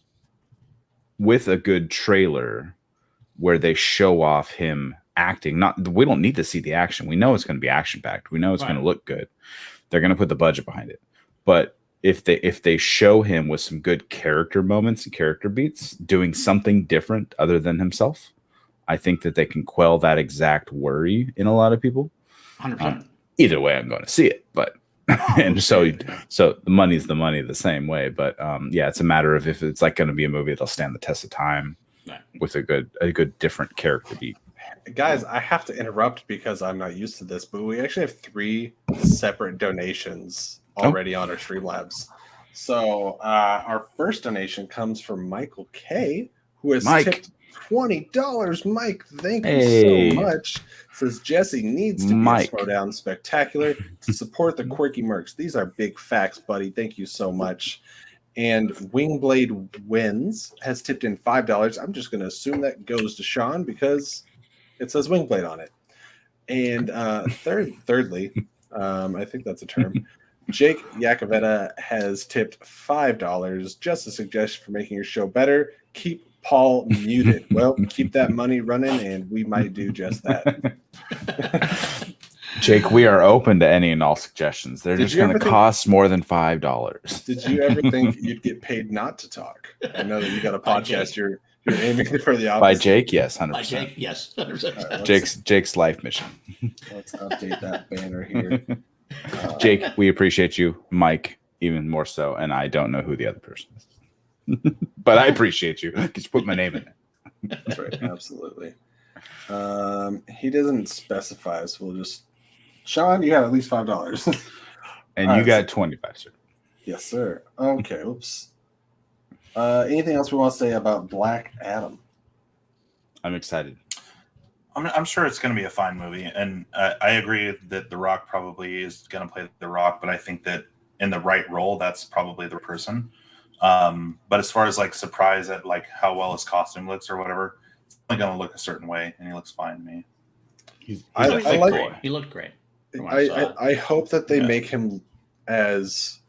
with a good trailer where they show off him acting. We don't need to see the action. We know it's going to be action packed. We know it's going to look good. They're going to put the budget behind it. But if they show him with some good character moments and character beats doing something different other than himself, I think that they can quell that exact worry in a lot of people. 100%. Either way, I'm going to see it, but and so the money's the money the same way. But yeah, it's a matter of if it's like going to be a movie that'll stand the test of time with a good different character beat. Guys, I have to interrupt because I'm not used to this, but we actually have 3 separate donations already on our Streamlabs. So our first donation comes from Michael K, who has tipped $20. Mike, thank you so much. Says Jesse needs to be a Throwdown Spectacular to support the quirky mercs. These are big facts, buddy. Thank you so much. And Wingblade Wins has tipped in $5. I'm just going to assume that goes to Sean because it says Wingblade on it. And thirdly, I think that's a term. Jake Yakoveta has tipped $5. Just a suggestion for making your show better. Keep Paul muted. Well, keep that money running, and we might do just that. Jake, we are open to any and all suggestions. They're just going to cost more than $5. Did you ever think you'd get paid not to talk? I know that you got a podcast. You're aiming for the opposite. By Jake, yes, 100%. By Jake, yes, 100%. Right, Jake's life mission. Let's update that banner here. Jake, we appreciate you. Mike, even more so, and I don't know who the other person is. But I appreciate you because you put my name in it. That's right, absolutely. He doesn't specify, so we'll just Sean, you have at least $5. And you got 25, sir. Yes, sir. Okay, oops. Anything else we want to say about Black Adam? I'm excited. I'm sure it's going to be a fine movie, and I agree that The Rock probably is going to play The Rock, but I think that in the right role, that's probably the person. But as far as like surprise at like how well his costume looks or whatever, it's only gonna look a certain way, and he looks fine to me. I like. great. He looked great. from what I saw. I hope that they Yeah. make him as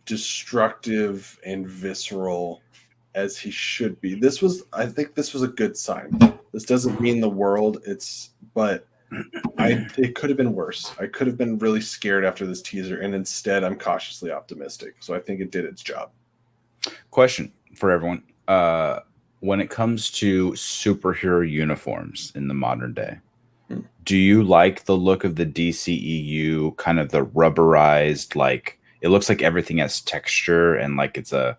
destructive and visceral as he should be. I think this was a good sign. This doesn't mean the world. But it could have been worse. I could have been really scared after this teaser, and instead I'm cautiously optimistic. So I think it did its job. Question for everyone. When it comes to superhero uniforms in the modern day, do you like the look of the DCEU, kind of the rubberized, like it looks like everything has texture and like it's a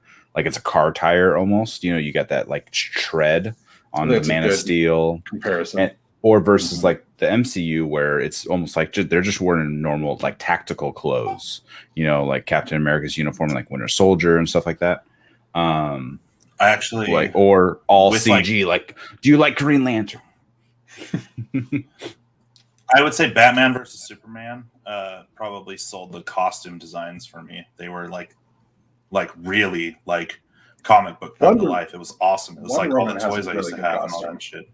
car tire almost? You know, you got that like tread on the Man of Steel comparison. Or versus like the MCU where it's almost like they're just wearing normal like tactical clothes, you know, like Captain America's uniform, like Winter Soldier and stuff like that. I actually like or all with, CG. Like, do you like Green Lantern? I would say Batman versus Superman probably sold the costume designs for me. They were like really like comic book come to life. It was awesome. It was like all the toys I used to have and all that shit.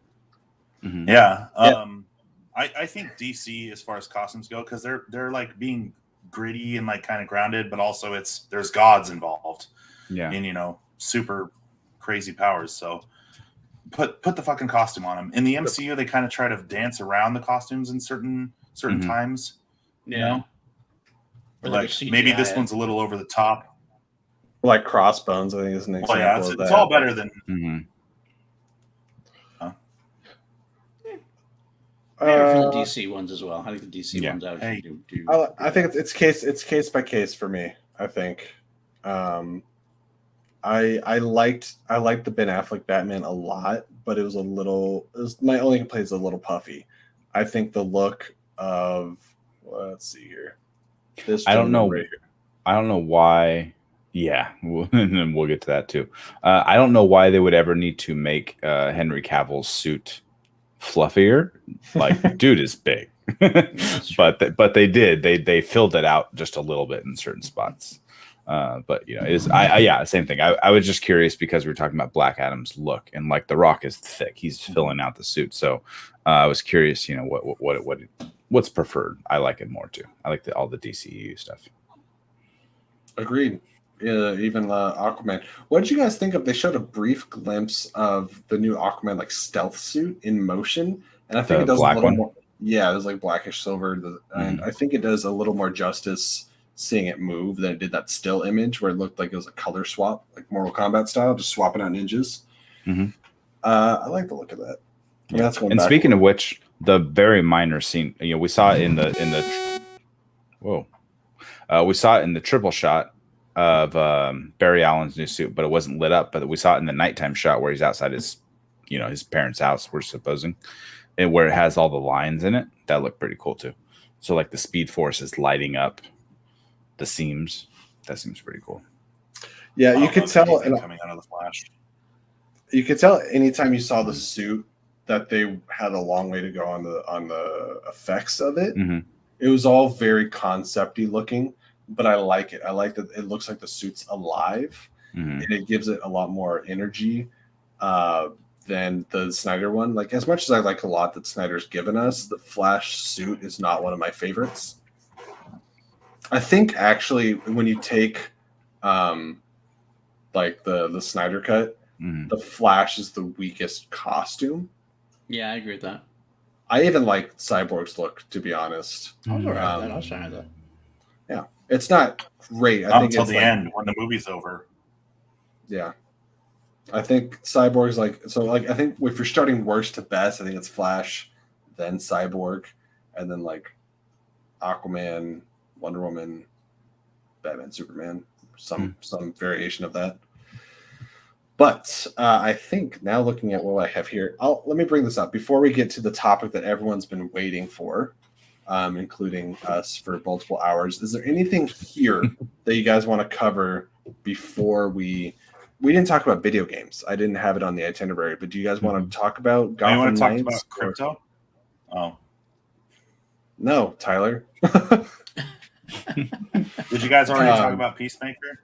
Mm-hmm. Yeah. I think DC as far as costumes go, because they're like being gritty and like kind of grounded, but also there's gods involved. Yeah. And super crazy powers. So put the fucking costume on them. In the MCU, they kind of try to dance around the costumes in certain times. Yeah. You know? Or Like maybe this one's a little over the top. Like Crossbones, I think is an example. Oh yeah, it's all better than. Mm-hmm. For the DC ones as well. I think the DC ones out. Hey. I think it's case by case for me. I think. I liked the Ben Affleck Batman a lot, but my only complaint is a little puffy. I think the look of let's see here. I don't know why. Yeah, and then we'll get to that too. I don't know why they would ever need to make Henry Cavill's suit fluffier. Like, dude is big, but they did. They filled it out just a little bit in certain spots. But same thing. I was just curious because we were talking about Black Adam's look, and like The Rock is thick. He's filling out the suit, so I was curious. What's preferred? I like it more too. I like all the DCEU stuff. Agreed. Even Aquaman. What did you guys think of? They showed a brief glimpse of the new Aquaman like stealth suit in motion, and I think it does a little more. Yeah, it was like blackish silver, and I think it does a little more justice seeing it move than it did that still image where it looked like it was a color swap, like Mortal Kombat style, just swapping out ninjas. Mm-hmm. I like the look of that. I mean, that's going and back speaking of which, the very minor scene, we saw it in the we saw it in the triple shot of Barry Allen's new suit, but it wasn't lit up. But we saw it in the nighttime shot where he's outside his parents' house, we're supposing, and where it has all the lines in it. That looked pretty cool too. So like the Speed Force is lighting up the seams. That seems pretty cool. Yeah, you could tell coming out of the Flash. You could tell anytime you saw the suit that they had a long way to go on the effects of it. Mm-hmm. It was all very concept-y looking, but I like it. I like that it looks like the suit's alive, mm-hmm. and it gives it a lot more energy than the Snyder one. Like, as much as I like a lot that Snyder's given us, the Flash suit is not one of my favorites. I think actually when you take like the Snyder cut, mm-hmm. the Flash is the weakest costume. Yeah, I agree with that. I even like Cyborg's look, to be honest. I was alright with that. I was fine with that. Yeah, it's not great. I think until it's the end when the movie's over. Yeah, I think Cyborg's I think if you're starting worst to best, I think it's Flash, then Cyborg, and then like Aquaman, Wonder Woman, Batman, Superman, some variation of that. But I think now looking at what I have here, let me bring this up before we get to the topic that everyone's been waiting for, including us for multiple hours. Is there anything here that you guys want to cover before we didn't talk about video games? I didn't have it on the itinerary, but do you guys want to talk about Gotham You want to talk Knights about crypto? Oh. No, Tyler. Did you guys already talk about Peacemaker?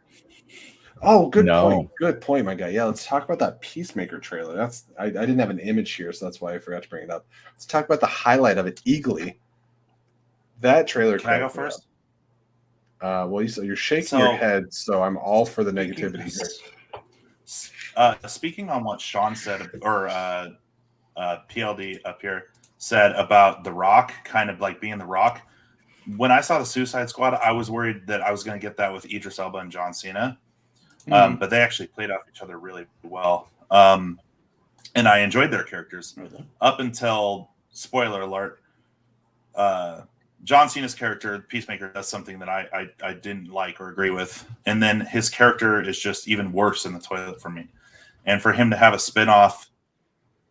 Oh, good No. point. Good point, my guy. Yeah, let's talk about that Peacemaker trailer. I didn't have an image here, so that's why I forgot to bring it up. Let's talk about the highlight of it, Eagly. That trailer. Can I go cracked me up. first? Well, you're shaking your head, so I'm all for the negativity here. Speaking on what Sean said, or PLD up here said about The Rock, kind of like being The Rock. When I saw the Suicide Squad, I was worried that I was going to get that with Idris Elba and John Cena, but they actually played off each other really well, and I enjoyed their characters up until, spoiler alert, John Cena's character, Peacemaker, does something that I didn't like or agree with. And then his character is just even worse in the toilet for me. And for him to have a spinoff,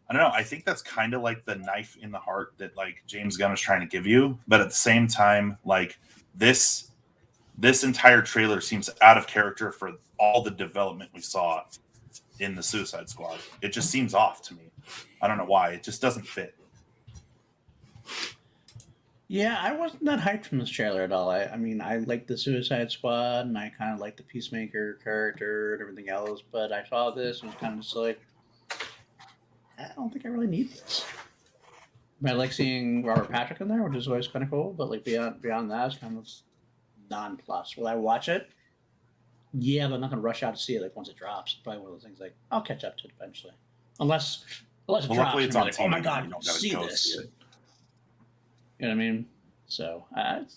I don't know. I think that's kind of like the knife in the heart that like James Gunn is trying to give you. But at the same time, like this entire trailer seems out of character for all the development we saw in the Suicide Squad. It just seems off to me. I don't know why. It just doesn't fit. Yeah, I wasn't that hyped from this trailer at all. I mean, I liked the Suicide Squad, and I kind of liked the Peacemaker character and everything else, but I saw this and was kind of just like, I don't think I really need this. I like seeing Robert Patrick in there, which is always kind of cool, but like beyond that, it's kind of non-plus. Will I watch it? Yeah, but I'm not going to rush out to see it like once it drops. It's probably one of those things like, I'll catch up to it eventually. Unless it drops, luckily it's on like, TV, oh my you god, don't gotta see go this. see it. You know what I mean? So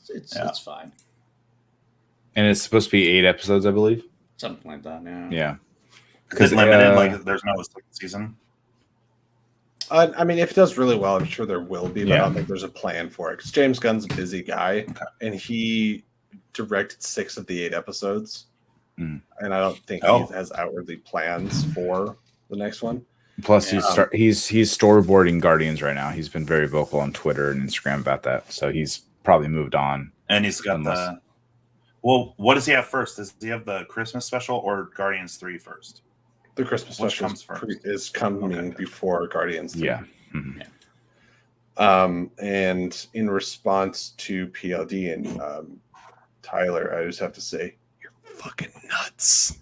it's fine. And it's supposed to be 8 episodes, I believe. Something like that, yeah. Yeah. Because limited, like there's no second season. I mean, if it does really well, I'm sure there will be, but I don't think there's a plan for it. Because James Gunn's a busy guy, and he directed 6 of the 8 episodes. And I don't think he has outwardly plans for the next one. Plus, he's storyboarding Guardians right now. He's been very vocal on Twitter and Instagram about that. So he's probably moved on. And he's got the... Well, what does he have first? Does he have the Christmas special or Guardians 3 first? The Christmas special is coming before Guardians 3. Yeah. And in response to PLD and Tyler, I just have to say, you're fucking nuts.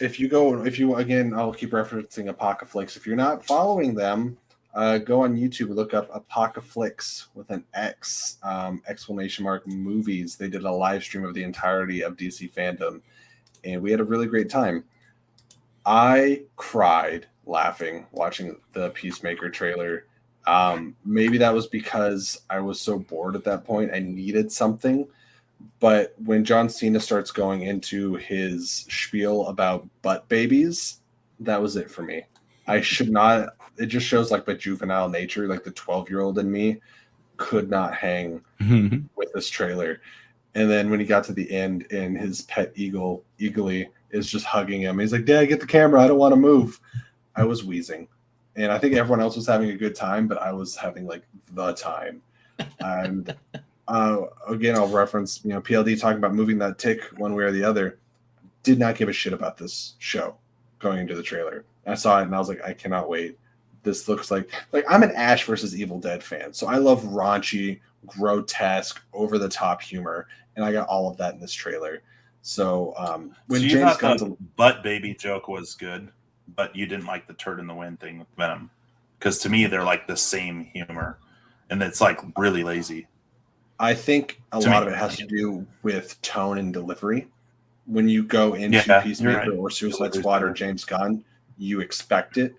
If you again, I'll keep referencing Apocaflix. If you're not following them, go on YouTube, look up Apocaflix with an X, exclamation mark movies. They did a live stream of the entirety of DC Fandom, and we had a really great time. I cried laughing watching the Peacemaker trailer. Maybe that was because I was so bored at that point. I needed something. But when John Cena starts going into his spiel about butt babies, that was it for me. I should not. It just shows like my juvenile nature, like the 12-year-old in me could not hang with this trailer. And then when he got to the end and his pet Eagly is just hugging him, he's like, Dad, get the camera. I don't want to move. I was wheezing. And I think everyone else was having a good time, but I was having like the time. And again, I'll reference, PLD talking about moving that tick one way or the other. Did not give a shit about this show going into the trailer. I saw it and I was like, I cannot wait. This looks like I'm an Ash versus Evil Dead fan. So I love raunchy, grotesque, over the top humor. And I got all of that in this trailer. So when you James thought Gunn's the butt baby joke was good, but you didn't like the turd in the wind thing with Venom. Because to me, they're like the same humor. And it's like really lazy. I think a lot of it has to do with tone and delivery. When you go into Peacemaker or Suicide Squad or James Gunn, you expect it.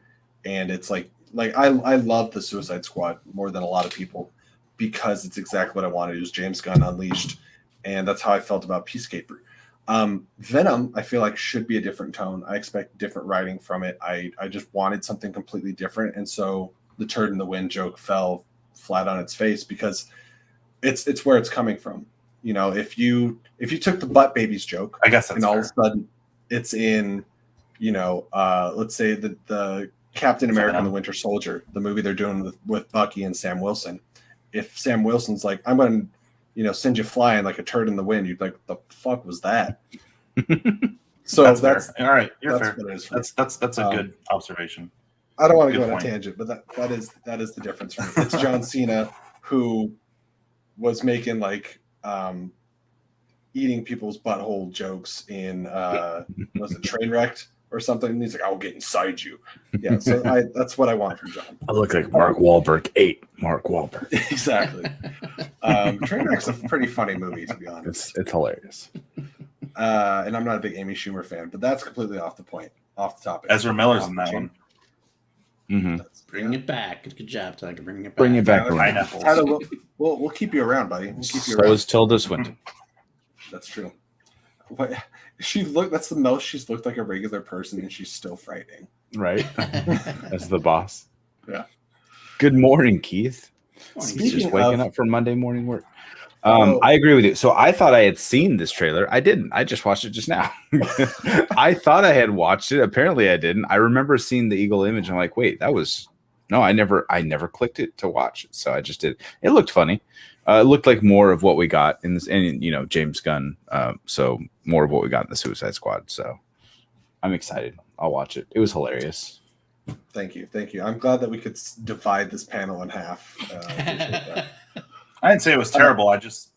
And it's like I love the Suicide Squad more than a lot of people because it's exactly what I wanted. It was James Gunn unleashed. And that's how I felt about Peacemaker. Venom, I feel like should be a different tone. I expect different writing from it. I just wanted something completely different. And so the turd in the wind joke fell flat on its face because it's where it's coming from. If you took the butt babibies joke, I guess that's and all of a sudden it's in, let's say the Captain America and the Winter Soldier, the movie they're doing with Bucky and Sam Wilson. If Sam Wilson's like, I'm going to, send you flying like a turd in the wind, you'd like, the fuck was that? So that's fair. All right. You're fair. That's a a good observation. I don't want to go on a tangent, but that is the difference for me. It's John Cena who was making like eating people's butthole jokes in was it Trainwrecked or something? And he's like, "I'll get inside you." Yeah, so that's what I want from John. I look like Mark Wahlberg ate Mark Wahlberg. Exactly. Trainwreck's a pretty funny movie, to be honest. It's hilarious. And I'm not a big Amy Schumer fan, but that's completely off the topic. Ezra Miller's in that one. Mm-hmm. Bring it back. Good job, Tyler. Bring it back. Bring it back Tyler, around. Pineapples. Tyler, we'll keep you around, buddy. We'll keep you So around. is Tilda Swinton. That's true. What that's the most she's looked like a regular person, and she's still frightening. Right? As the boss. Yeah. Good morning, Keith. Morning, He's Speaking just waking of- up for Monday morning work. Oh. I agree with you. So I thought I had seen this trailer. I didn't. I just watched it just now. I thought I had watched it. Apparently I didn't. I remember seeing the eagle image. I'm like, wait, that was no, I never clicked it to watch it. So I just did. It looked funny. It looked like more of what we got in this, and James Gunn. So more of what we got in the Suicide Squad. So I'm excited. I'll watch it. It was hilarious. Thank you. I'm glad that we could divide this panel in half. Appreciate that. I didn't say it was terrible. I just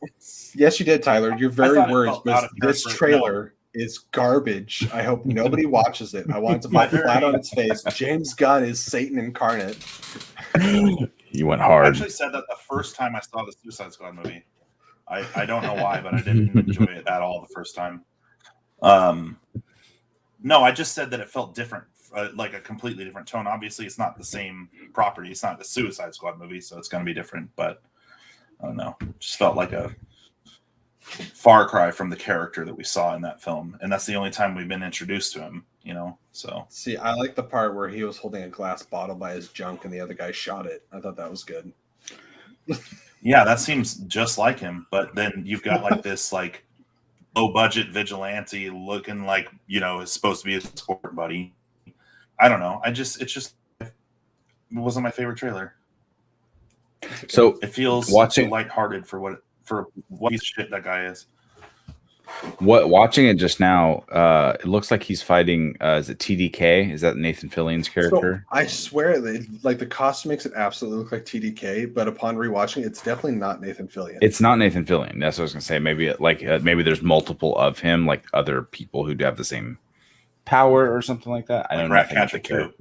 Yes, you did, Tyler. You're very thought it words, felt but out of this character. trailer is garbage. I hope nobody watches it. I want it to fall flat on its face. James Gunn is Satan incarnate. You went I hard. actually said that the first time I saw the Suicide Squad movie. I don't know why, but I didn't enjoy it at all the first time. No, I just said that it felt different, like a completely different tone. Obviously, it's not the same property. It's not the Suicide Squad movie, so it's going to be different. But I don't know. It just felt like a far cry from the character that we saw in that film, and that's the only time we've been introduced to him. So See, I like the part where he was holding a glass bottle by his junk and the other guy shot it. I thought that was good. yeah, that seems just like him. But then you've got like this like low budget vigilante looking like is supposed to be a sport buddy. I don't know. It wasn't my favorite trailer. So It feels Watching- too lighthearted for what piece of shit that guy is. watching it just now, it looks like he's fighting. Is it TDK? Is that Nathan Fillion's character? So, I swear, the costume makes it absolutely look like TDK, but upon rewatching, it's definitely not Nathan Fillion. It's not Nathan Fillion. That's what I was gonna say. Maybe maybe there's multiple of him, like other people who do have the same power or something like that. I don't know. Ratcatcher 2.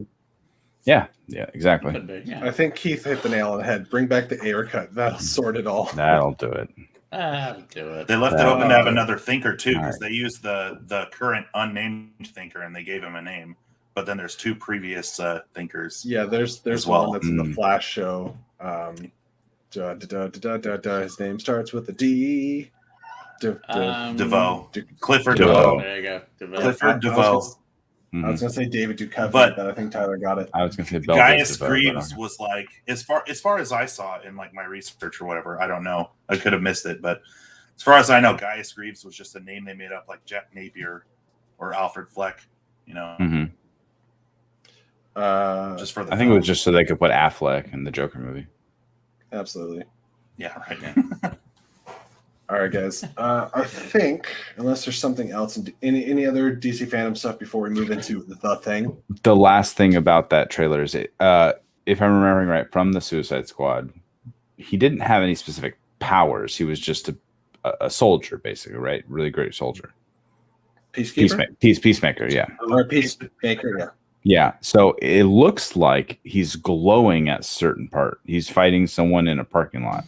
Yeah, exactly. Could be, yeah. I think Keith hit the nail on the head. Bring back the air cut. That'll sort it all. That'll do it. I'll do it. They left it open to have another thinker too, All because they used the current unnamed thinker and they gave him a name. But then there's two previous thinkers. Yeah, there's As well. one that's in the Flash show. His name starts with a D. DeVoe. Clifford DeVoe. DeVoe. There you go. Develop. Clifford DeVoe. I was gonna say David Duchovny, But- but I think Tyler got it. I was gonna say Gaius DeVoe, Greaves but- was like, as far as I saw in like my research or whatever, I don't know. I could have missed it, but as far as I know, Gaius Greaves was just a name they made up, like Jack Napier or Alfred Fleck. Mhm. Just for the. I think it was film. just so they could put Affleck in the Joker movie. Absolutely. Yeah, right. All right, guys. I think unless there's something else, any other DC Fandom stuff before we move into the thing. The last thing about that trailer is, if I'm remembering right, from the Suicide Squad, he didn't have any specific powers. He was just a soldier, basically, right? Really great soldier. Peacekeeper Peacemaker, yeah. or Peacemaker, yeah. Yeah. So it looks like he's glowing at certain part. He's fighting someone in a parking lot.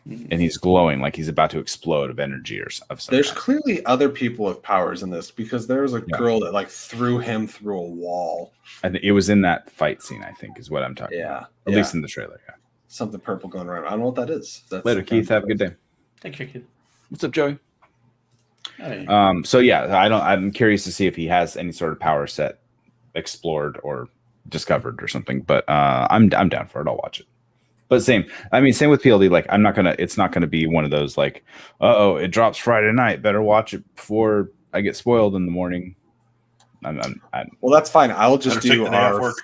And he's glowing like he's about to explode of energy or of some There's kind. clearly other people with powers in this because there was a girl that like threw him through a wall. I think it was in that fight scene, I think, is what I'm talking about. At least in the trailer, yeah. Something purple going around. I don't know what that is. That's Later, Keith. Have a good day. Take care, kid. What's up, Joey? Hey. So yeah, I'm curious to see if he has any sort of power set explored or discovered or something. But I'm down for it. I'll watch it. But same with PLD. Like it's not gonna be one of those like, it drops Friday night. Better watch it before I get spoiled in the morning. Well, that's fine. I'll just Better take do the day off our. work.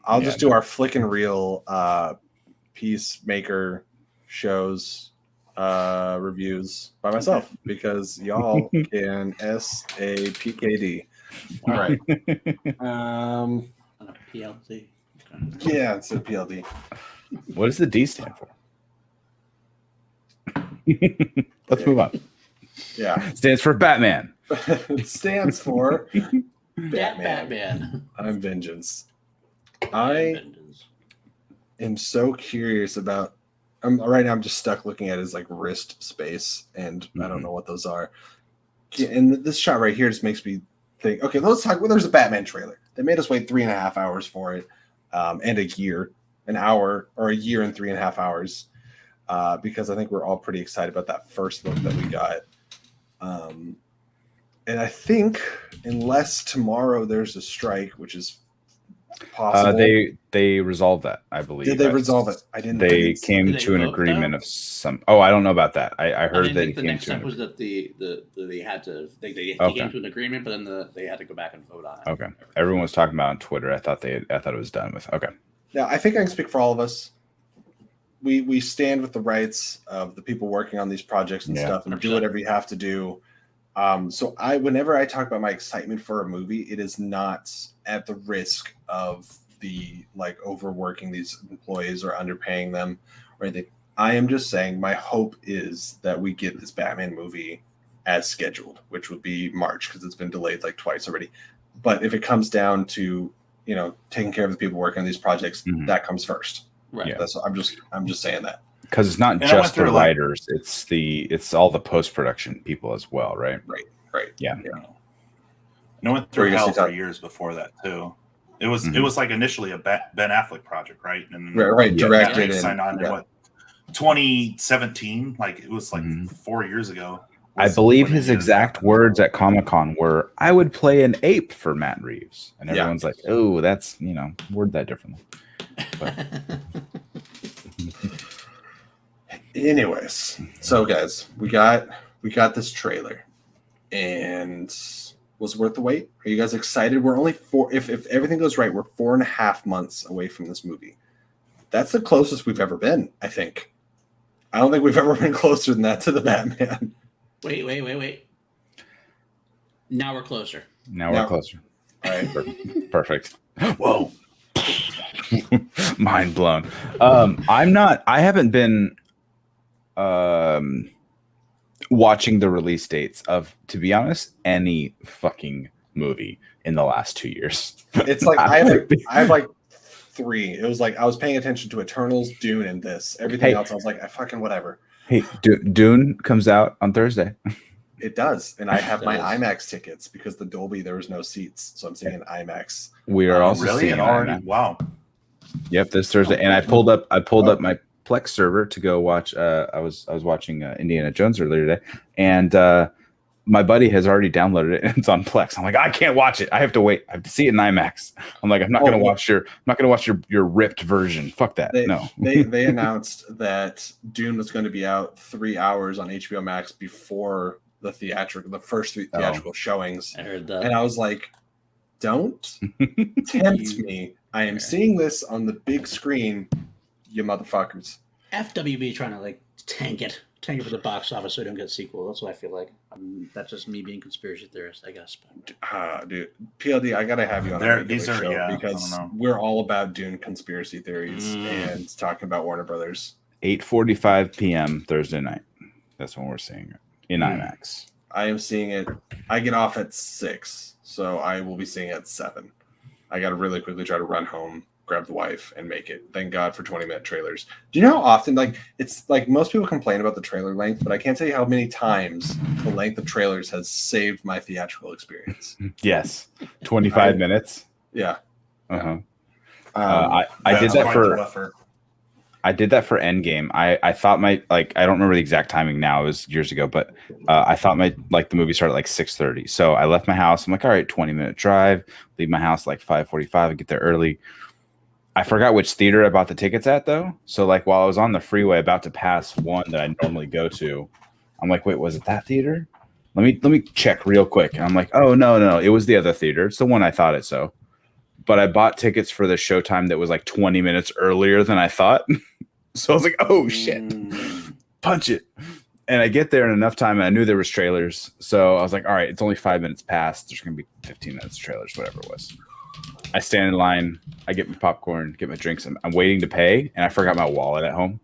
I'll just do our flick and reel Peacemaker shows reviews by myself because y'all can SAPKD. All right. On a PLC. Okay. Yeah, it's a PLD. What does the D stand for? Let's move on. Yeah. Stands for Batman. It stands for Batman. I'm Vengeance. I am so curious about. Right now I'm just stuck looking at his like wrist space, and I don't know what those are. And this shot right here just makes me think. Okay, let's talk. Well, there's a Batman trailer. They made us wait 3.5 hours for it, and a year, an hour, or a year and 3.5 hours, because I think we're all pretty excited about that first look that we got. And I think unless tomorrow there's a strike, which is possible. They resolved that, I believe. Did they resolve it? I didn't. They came to an agreement of some. Oh, I don't know about that. I heard that the next step was that they had to they came to an agreement, but then they had to go back and vote on it. Okay, everyone was talking about it on Twitter. I thought it was done with. Okay. Now I think I can speak for all of us. We stand with the rights of the people working on these projects and stuff, and 100%. Do whatever you have to do. So whenever I talk about my excitement for a movie, it is not at the risk of the like overworking these employees or underpaying them or anything. I am just saying my hope is that we get this Batman movie as scheduled, which would be March because it's been delayed like twice already. But if it comes down to, taking care of the people working on these projects, that comes first. Right. Yeah. I'm just saying that. Because it's not just the writers, it's all the post-production people as well, right? Right. Yeah. And I went through hell for years before that too. It was like initially a Ben Affleck project, right? And directed and signed on in what 2017, like it was like 4 years ago. I believe his exact words at Comic-Con were, "I would play an ape for Matt Reeves," and everyone's like, "Oh, that's word that differently." But anyways, so guys, we got this trailer, and was it worth the wait? Are you guys excited? We're only if everything goes right, we're 4.5 months away from this movie. That's the closest we've ever been, I think. I don't think we've ever been closer than that to the Batman. Wait. Now we're closer. We're closer. All right. Perfect. Whoa. Mind blown. I haven't been watching the release dates of, to be honest, any fucking movie in the last 2 years. It's like I have like 3. It was like I was paying attention to Eternals, Dune, and this. Everything else, I was like, I fucking whatever. Hey, Dune comes out on Thursday. It does, and I have my IMAX tickets because the Dolby there was no seats, so I'm seeing an IMAX. We are also seeing already. IMAX. Wow. Yep, this Thursday, and I pulled up my Plex server to go watch. I was watching Indiana Jones earlier today, and my buddy has already downloaded it, and it's on Plex. I'm like, I can't watch it. I have to wait. I have to see it in IMAX. I'm like, I'm not gonna watch your ripped version. Fuck that. No. They announced that Dune was going to be out 3 hours on HBO Max before the first 3 theatrical showings. I heard that, and I was like, don't tempt me. I am seeing this on the big screen, you motherfuckers. FWB trying to like tank it for the box office so we don't get a sequel. That's what I feel like. That's just me being conspiracy theorist, I guess. Dude, PLD, I gotta have you on the show because we're all about Dune conspiracy theories and talking about Warner Brothers. 8:45 p.m. Thursday night. That's when we're seeing it in IMAX. I am seeing it. I get off at 6, so I will be seeing it at 7. I got to really quickly try to run home, grab the wife, and make it. Thank God for 20-minute trailers. Do you know how often, it's like most people complain about the trailer length, but I can't tell you how many times the length of trailers has saved my theatrical experience. Yes. 25 minutes. Yeah. Uh-huh. I did that for... I did that for Endgame. I thought I don't remember the exact timing now. It was years ago, but I thought the movie started at 6:30. So I left my house. I'm like, all right, 20-minute drive. Leave my house 5:45 and get there early. I forgot which theater I bought the tickets at though. So while I was on the freeway about to pass one that I normally go to, I'm like, wait, was it that theater? Let me check real quick. And I'm like, oh no, it was the other theater. It's the one I thought it so. But I bought tickets for the showtime that was 20 minutes earlier than I thought. So I was like, oh, shit. Punch it. And I get there in enough time, and I knew there was trailers. So I was like, all right, it's only 5 minutes past. There's going to be 15 minutes of trailers, whatever it was. I stand in line. I get my popcorn, get my drinks. I'm waiting to pay, and I forgot my wallet at home.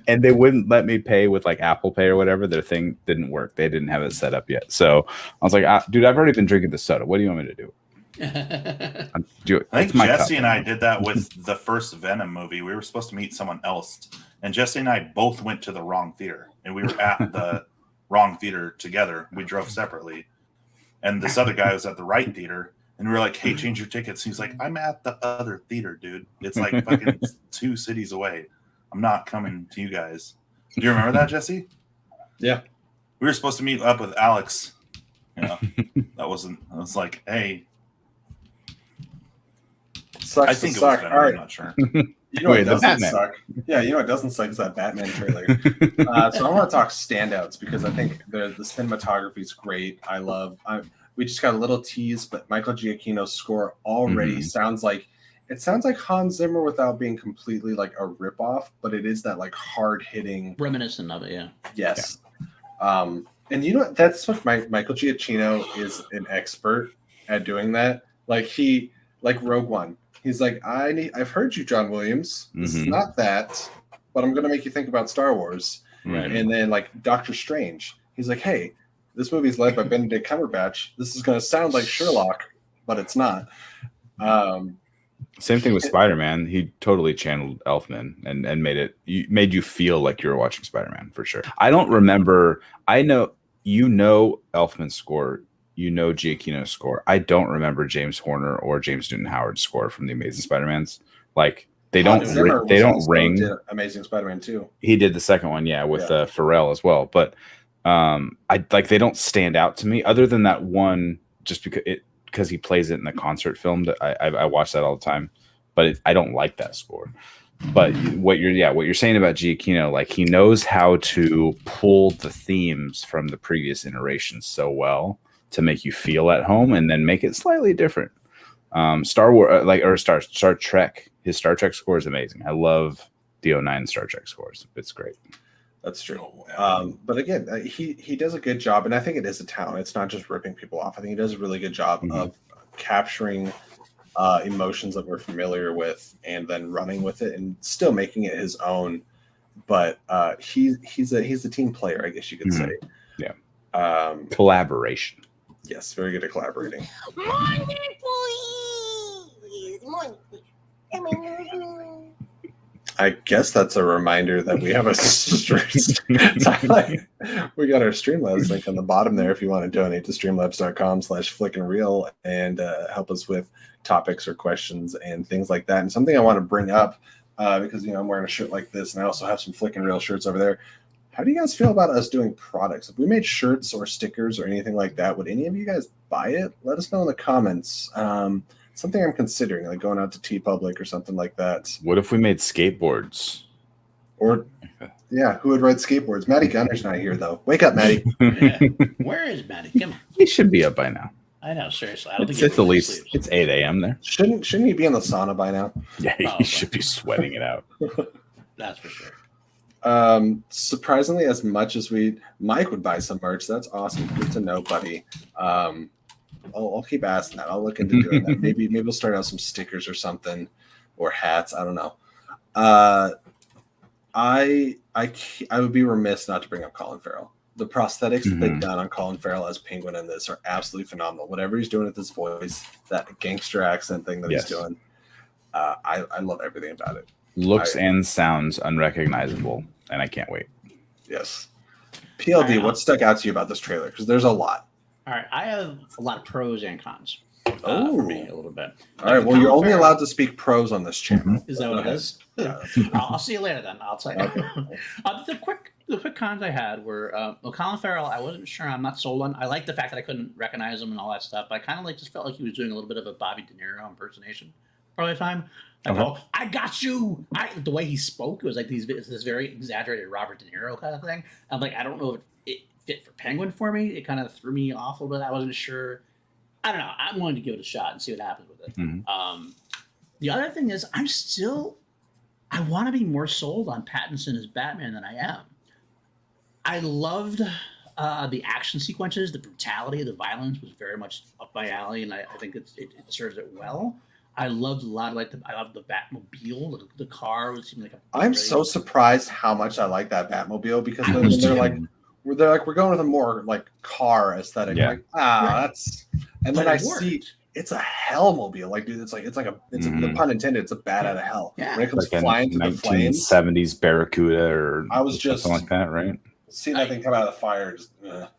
And they wouldn't let me pay with like Apple Pay or whatever. Their thing didn't work. They didn't have it set up yet. So I was like, dude, I've already been drinking the soda. What do you want me to do? I think Jesse and I did that with the first Venom movie. We were supposed to meet someone else, and Jesse and I both went to the wrong theater, and we were at the wrong theater together. We drove separately, and this other guy was at the right theater, and we were like, "Hey, change your tickets." He's like, "I'm at the other theater, dude. It's like fucking 2 cities away. I'm not coming to you guys." Do you remember that, Jesse? Yeah. We were supposed to meet up with Alex. That wasn't. I was like, "Hey." Sucks I think to it was suck. Venom, All right. I'm not sure. You know Wait, what the doesn't Batman. suck? Yeah, you know what doesn't suck is that Batman trailer. So I want to talk standouts because I think the cinematography is great. We just got a little tease, but Michael Giacchino's score already sounds like Hans Zimmer without being completely like a ripoff, but it is that like hard hitting Reminiscent of it, yeah. Yes. And you know what? That's what Michael Giacchino is an expert at doing that. Like Rogue One. He's like, I've heard you, John Williams. This is not that, but I'm gonna make you think about Star Wars. Right. And then like Doctor Strange, he's like, hey, this movie's led by Benedict Cumberbatch. This is gonna sound like Sherlock, but it's not. Same thing with Spider-Man. He totally channeled Elfman and made you feel like you were watching Spider-Man for sure. I don't remember. I know Elfman's score. You know Giacchino's score. I don't remember James Horner or James Newton Howard's score from the Amazing Spider-Mans. Like they don't ring. Did Amazing Spider-Man 2. He did the second one, with Pharrell as well. But they don't stand out to me other than that one, just because he plays it in the concert film that I watch that all the time. But I don't like that score. But what you're saying about Giacchino, like he knows how to pull the themes from the previous iterations so well to make you feel at home and then make it slightly different. Star Wars, Star Trek. His Star Trek score is amazing. I love the 09 Star Trek scores. It's great. That's true. But again, he does a good job, and I think it is a talent. It's not just ripping people off. I think he does a really good job of capturing emotions that we're familiar with and then running with it and still making it his own. But he's a team player, I guess you could say. Yeah. Collaboration. Yes, very good at collaborating. I guess that's a reminder that we have a we got our Streamlabs link on the bottom there if you want to donate to streamlabs.com/flickandreel and help us with topics or questions and things like that. And something I want to bring up because I'm wearing a shirt like this and I also have some Flick and Reel shirts over there. How do you guys feel about us doing products? If we made shirts or stickers or anything like that, would any of you guys buy it? Let us know in the comments. Something I'm considering, like going out to TeePublic or something like that. What if we made skateboards? Or, who would ride skateboards? Maddie Gunner's not here, though. Wake up, Maddie. Where is Maddie? Come on. He should be up by now. I know, seriously. I don't think it's at least it's 8 a.m. there. Shouldn't he be in the sauna by now? Yeah, he should be sweating it out. That's for sure. Surprisingly, as much as Mike would buy some merch. That's awesome. Good to know, buddy. I'll keep asking that. I'll look into doing that. Maybe we'll start out some stickers or something, or hats. I don't know. I would be remiss not to bring up Colin Farrell. The prosthetics that they've done on Colin Farrell as Penguin in this are absolutely phenomenal. Whatever he's doing with his voice, that gangster accent thing that he's doing, I love everything about it. Looks and sounds unrecognizable, and I can't wait. Yes. PLD, what stuck out to you about this trailer? Because there's a lot. All right, I have a lot of pros and cons for me a little bit. All right, well, you're only allowed to speak pros on this channel. Is that what it is? Yeah. I'll see you later then. I'll tell you. Okay. The quick cons I had were Colin Farrell. I wasn't sure. I'm not sold on. I like the fact that I couldn't recognize him and all that stuff. But I kind of just felt like he was doing a little bit of a Bobby De Niro impersonation for the time. I got you. The way he spoke, it was like this very exaggerated Robert De Niro kind of thing. I'm like, I don't know if it fit for Penguin for me. It kind of threw me off a little bit. I wasn't sure. I don't know. I wanted to give it a shot and see what happens with it. The other thing is, I want to be more sold on Pattinson as Batman than I am. I loved The action sequences, the brutality, the violence was very much up my alley, and I think it serves it well. I loved a lot. I love the Batmobile. The car would seem like a. I'm so surprised how much I like that Batmobile because they're like we're going with a more like car aesthetic. Yeah. Like Right. that's and then I see it's a Hellmobile. Like dude, it's the pun intended. It's a bat out of hell. Yeah. When it comes Like flying to the flames. 1970s Barracuda or I was just something like that, right? See that thing come out of the fire. Just, But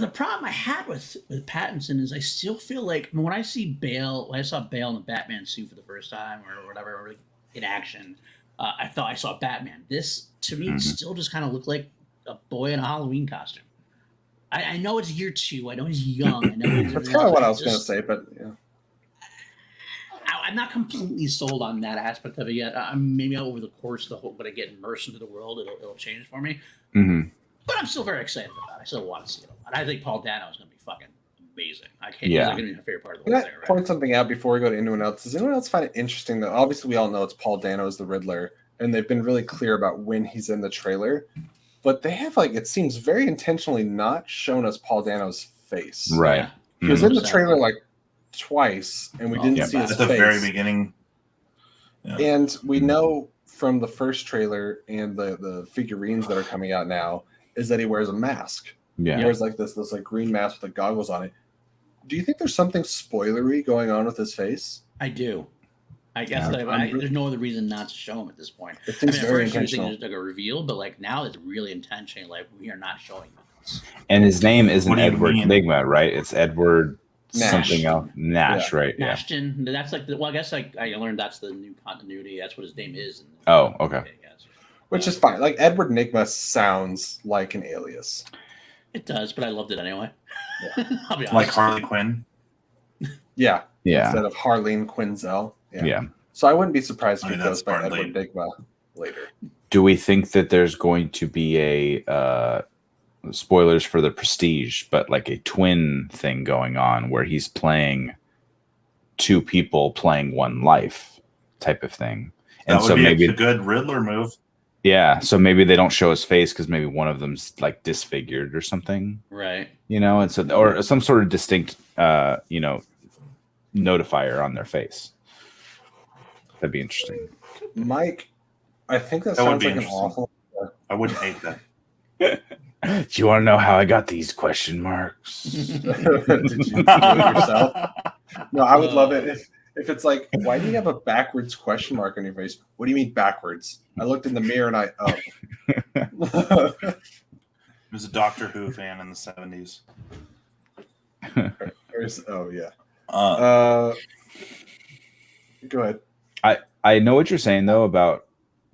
the problem I had with Pattinson is I still feel like when I see Bale, when I saw Bale in the Batman suit for the first time or whatever in action, I thought I saw Batman. This to me still just kind of looked like a boy in a Halloween costume. I know it's year 2. I know he's young. I know that's kind of what I was going to say, but yeah. I'm not completely sold on that aspect of it yet. Maybe over the course of the whole, when I get immersed into the world, it'll change for me. Mm-hmm. But I'm still very excited about it. I still want to see it. And I think Paul Dano is going to be fucking amazing. I can't. Yeah. He's going to be my favorite part of the Can whole I thing. Right? point something out before we go to anyone else? Does anyone else find it interesting that obviously we all know it's Paul Dano as the Riddler, and they've been really clear about when he's in the trailer, but they have it seems very intentionally not shown us Paul Dano's face. Right. Yeah. He was in the 100%. trailer twice, and we didn't see his At face. the very beginning. Yeah. And we know from the first trailer and the figurines that are coming out now is that he wears a mask. Yeah. He wears this green mask with the goggles on it. Do you think there's something spoilery going on with his face? I do. I guess there's no other reason not to show him at this point. It seems at very first you think intentional. it's like a reveal, but now it's really intentional. We are not showing this. And his name isn't What do you Edward mean? Nigma, right? It's Edward Nash. something else. Nash, right? Yeah. Ashton. That's I guess I learned that's the new continuity. That's what his name is. Oh, okay. I guess. Which is fine. Edward Nigma sounds like an alias. It does, but I loved it anyway. I'll be honest. Like Harley Quinn. Yeah. Yeah. Instead of Harleen Quinzel. Yeah. So I wouldn't be surprised if I he mean, goes that's by hardly- Edward Nigma later. Do we think that there's going to be a spoilers for the Prestige, but like a twin thing going on where he's playing two people playing one life type of thing? That And would so be maybe a good Riddler move. yeah, so maybe they don't show his face because maybe one of them's like disfigured or something, Right. and so or some sort of distinct notifier on their face. That'd be interesting. Mike, I think that That would sounds be like an interesting. awful. I wouldn't hate that. Do you want to know how I got these question marks? Did you do it yourself? No, I would love it if it's like, why do you have a backwards question mark on your face? What do you mean backwards? I looked in the mirror and He was a Doctor Who fan in the 70s. oh yeah. Go ahead. I know what you're saying though about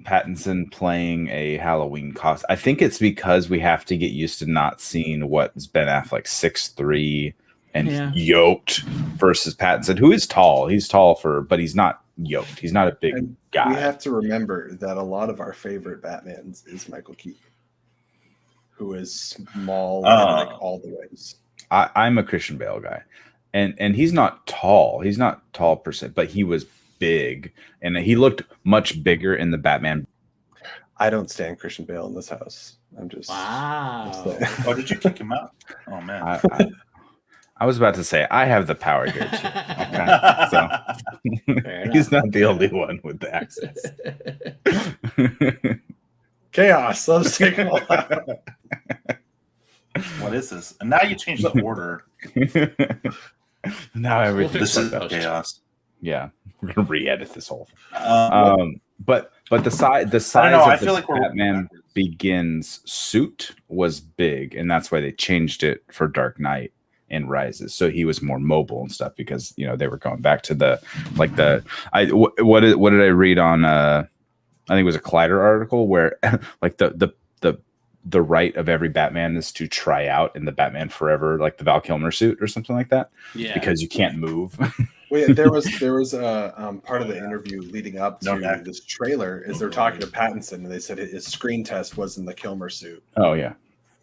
Pattinson playing a Halloween costume. I think it's because we have to get used to not seeing what's Ben Affleck 6'3" and yoked versus Pattinson, who is tall. He's tall but he's not yoked. He's not a big And guy. we have to remember that a lot of our favorite Batmans is Michael Keaton, who is small in all the ways. I'm a Christian Bale guy, and he's not tall. He's not tall per se, but he was big, and he looked much bigger in the Batman. I don't stand Christian Bale in this house. I'm just Wow. Oh, did you kick him out? Oh, man. I was about to say I have the power here too. Okay, so he's not the only one with the access. chaos. Let's take them all out. What is this? And now you change the order. Now everything. This is chaos. Yeah, we're gonna re-edit this whole thing. Um, But the size I don't know. of I the feel like we're Batman Begins suit was big, and that's why they changed it for Dark Knight and Rises. So he was more mobile and stuff because they were going back to what did I read on? I think it was a Collider article where like the right of every Batman is to try out in the Batman Forever, like the Val Kilmer suit or something like that. Yeah. Because you can't move. Well, yeah, there was a part of the interview leading up to this trailer is they're talking to Pattinson and they said his screen test was in the Kilmer suit. Oh yeah.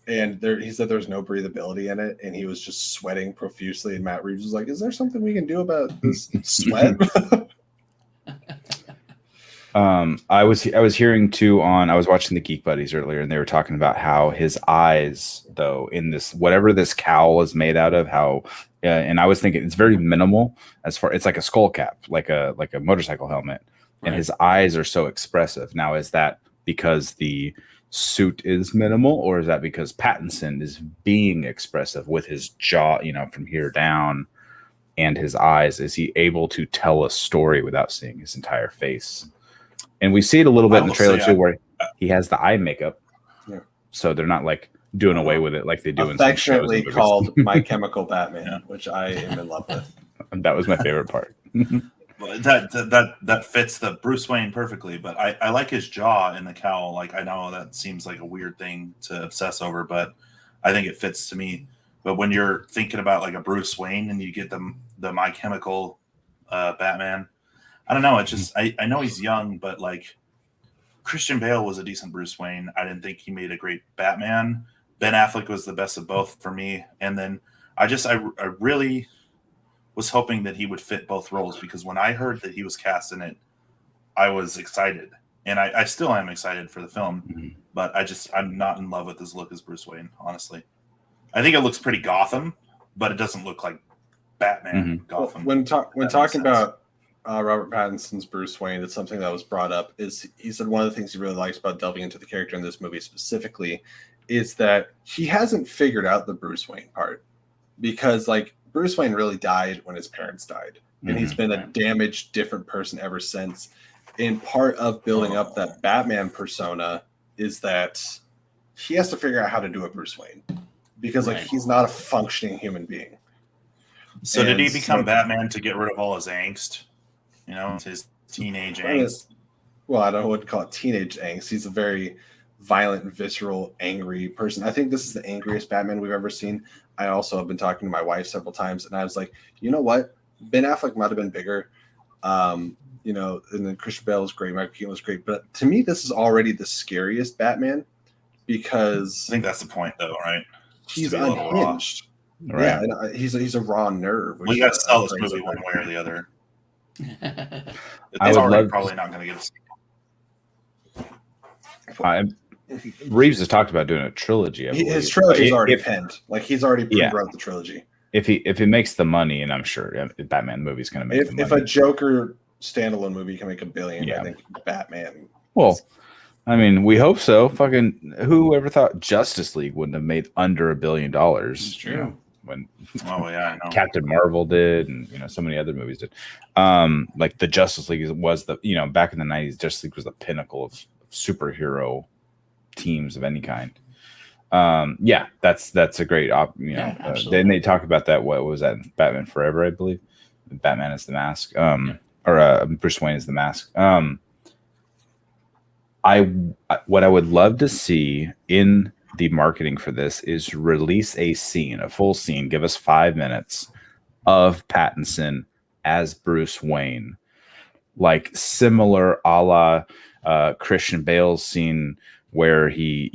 And he said there's no breathability in it, and he was just sweating profusely. And Matt Reeves was like, "Is there something we can do about this sweat?" I was hearing too I was watching the Geek Buddies earlier, and they were talking about how his eyes, though, in this whatever this cowl is made out of, and I was thinking it's very minimal it's like a skull cap, like a motorcycle helmet, and his eyes are so expressive. Now, is that because the suit is minimal, or is that because Pattinson is being expressive with his jaw, from here down, and his eyes? Is he able to tell a story without seeing his entire face? And we see it a little bit in the trailer too, where he has the eye makeup. Yeah. So they're not like doing away with it like they do affectionately in some shows. Called My Chemical Batman, which I am in love with. That was my favorite part. That fits the Bruce Wayne perfectly, but I like his jaw in the cowl. Like, I know that seems like a weird thing to obsess over, but I think it fits to me. But when you're thinking about like a Bruce Wayne and you get the My Chemical Batman, I don't know. It's just I know he's young, but like Christian Bale was a decent Bruce Wayne. I didn't think he made a great Batman. Ben Affleck was the best of both for me, and then I really was hoping that he would fit both roles, because when I heard that he was cast in it, I was excited, and I still am excited for the film. But I'm not in love with his look as Bruce Wayne. Honestly, I think it looks pretty Gotham, but it doesn't look like Batman Gotham. Well, when talking about Robert Pattinson's Bruce Wayne, it's something that was brought up. Is he said one of the things he really likes about delving into the character in this movie specifically is that he hasn't figured out the Bruce Wayne part, because like Bruce Wayne really died when his parents died, and he's been a damaged, different person ever since. And part of building up that Batman persona is that he has to figure out how to do a Bruce Wayne, because like he's not a functioning human being. So did he become Batman to get rid of all his angst? His teenage angst. Well, I don't know what to call it, teenage angst. He's a very violent, visceral, angry person. I think this is the angriest Batman we've ever seen. I also have been talking to my wife several times, and I was like, you know what? Ben Affleck might have been bigger. And then Christian Bale was great, Michael Keaton was great. But to me, this is already the scariest Batman, because I think that's the point, though, right? He's unhinged. Right. Yeah, and he's a raw nerve. We got to sell this movie one way or the other. It's probably not going to get a sequel. Reeves has talked about doing a trilogy. His trilogy is already penned. Like, he's already wrote the trilogy. If he makes the money, and I'm sure Batman movie's going to make the money. If a Joker standalone movie can make $1 billion, I think Batman. Well, I mean, we hope so. Fucking whoever thought Justice League wouldn't have made under $1 billion? It's true. When I know. Captain Marvel did, and so many other movies did. Like the Justice League was back in the 90s, Justice League was the pinnacle of superhero teams of any kind. That's a great then they talk about that. What was that? Batman Forever, I believe. Batman is the Mask, or Bruce Wayne is the Mask. What I would love to see in the marketing for this is release a full scene, give us 5 minutes of Pattinson as Bruce Wayne, like similar a la Christian Bale's scene where he,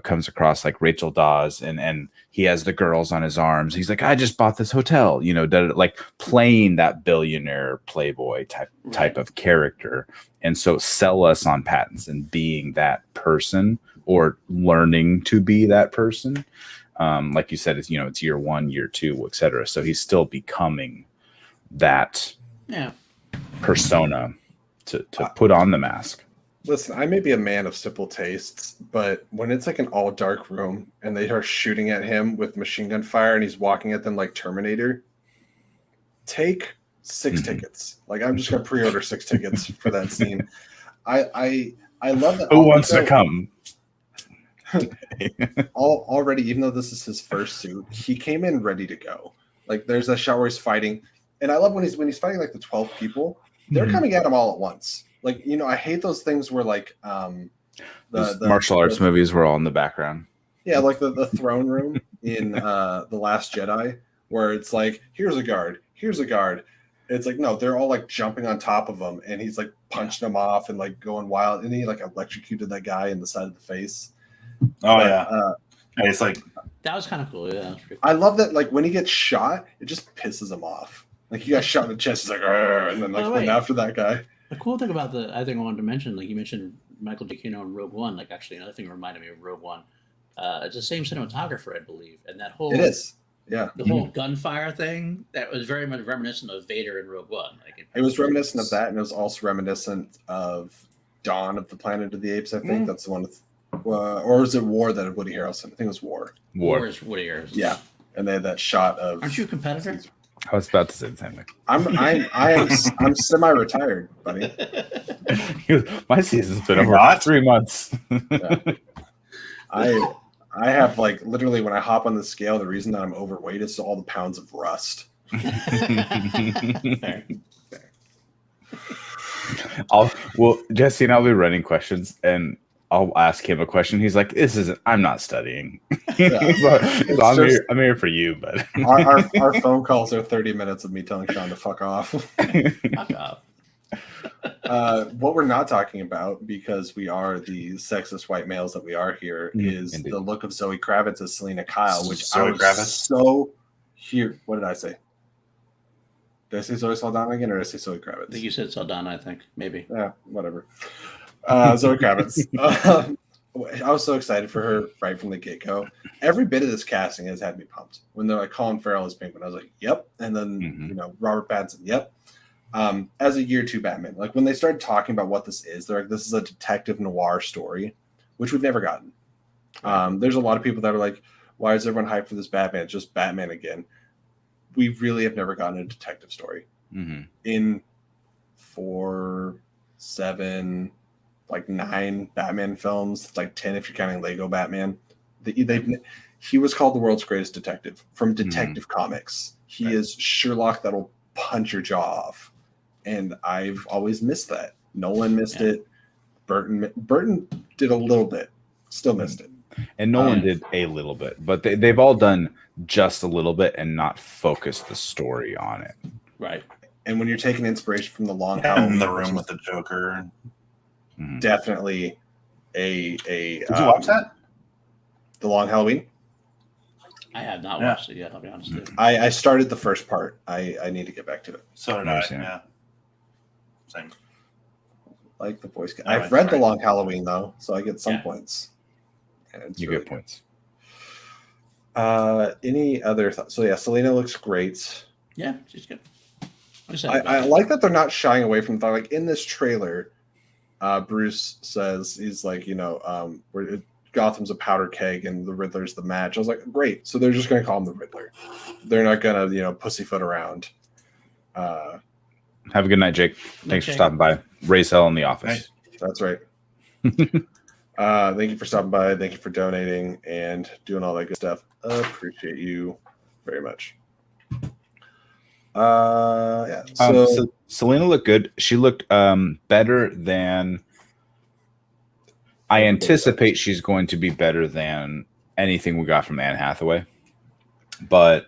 comes across like Rachel Dawes and he has the girls on his arms. He's like, I just bought this hotel, like playing that billionaire playboy type of character. And so sell us on Pattinson being that person, or learning to be that person. Like you said, it's year 1, year 2, etc. So he's still becoming that persona to put on the mask. Listen, I may be a man of simple tastes, but when it's like an all dark room and they are shooting at him with machine gun fire and he's walking at them like Terminator, take 6 tickets. Like, I'm just gonna pre-order 6 tickets for that scene. I love that. Who wants to come? Already, even though this is his first suit, he came in ready to go. Like, there's a shot where he's fighting, and I love when he's fighting like the 12 people. They're coming at him all at once. Like, I hate those things where like the martial arts movies were all in the background. Yeah, like the throne room in The Last Jedi, where it's like, here's a guard. It's like, no, they're all like jumping on top of him, and he's like punching them off and like going wild, and he like electrocuted that guy in the side of the face. It's like, that was kind of cool. Yeah, I love that. Like, when he gets shot, it just pisses him off. Like, he got shot in the chest, he's like, and then like went after that guy. The cool thing about I think I wanted to mention, like you mentioned Michael Giacchino in Rogue One. Like actually, another thing reminded me of Rogue One. It's the same cinematographer, I believe, and that whole It is. Yeah. the whole gunfire thing that was very much reminiscent of Vader in Rogue One. Like It was reminiscent of that, and it was also reminiscent of Dawn of the Planet of the Apes. I think that's the one with, or is it War that had Woody Harrelson? I think it was War. War is Woody Harrelson. Yeah, and they had that shot of. Aren't you a competitor? I was about to say the same thing. I'm semi-retired, buddy. My season's been over Not? 3 months. Yeah. I have like literally when I hop on the scale, the reason that I'm overweight is all the pounds of rust. Fair. Jesse and I'll be running questions, and I'll ask him a question. He's like, "This isn't. I'm not studying. Yeah. I'm here for you." But our phone calls are 30 minutes of me telling Sean to fuck off. Fuck off. What we're not talking about, because we are the sexist white males that we are here, is Indeed. the look of Zoe Kravitz as Selena Kyle, which Zoe I was Kravitz? so here. What did I say? Did I say Zoe Saldana again, or did I say Zoe Kravitz? I think you said Saldana. I think maybe. Yeah, whatever. Zoe Kravitz. I was so excited for her right from the get-go. Every bit of this casting has had me pumped. When they're like Colin Farrell as Penguin, I was like, "Yep," and then Robert Pattinson, "Yep." As a year 2 Batman, like when they started talking about what this is, they're like, "This is a detective noir story," which we've never gotten. There's a lot of people that are like, "Why is everyone hyped for this Batman? It's just Batman again." We really have never gotten a detective story in 4, 7, like 9 Batman films, like 10 if you're counting Lego Batman. He was called the world's greatest detective from Detective Comics. He is Sherlock that'll punch your jaw off, and I've always missed that. Nolan missed it. Burton did a little bit, still missed it. And Nolan did a little bit, but they've all done just a little bit and not focused the story on it. Right. And when you're taking inspiration from the Long in Halloween, the room with the Joker. definitely a Did you watch that? The Long Halloween. I have not watched it yet. I'll be honest with you. I started the first part. I need to get back to it. So did Never I. seen it. Yeah. Same. Like the voice. All right, I've read The right. Long Halloween though, so I get some Yeah. points. And it's You really get points. good. Any other thoughts? So yeah, Selena looks great. Yeah, she's good. I like that they're not shying away from the thought. Like in this trailer, Bruce says he's like, Gotham's a powder keg and the Riddler's the match. I was like, great. So they're just going to call him the Riddler. They're not going to, pussyfoot around. Have a good night, Jake. Thanks for Jake. stopping by. Raise hell in the office. That's right. Thank you for stopping by. Thank you for donating and doing all that good stuff. Appreciate you very much. Yeah. So, Selena looked good. She looked better than I anticipate. She's going to be better than anything we got from Anne Hathaway, but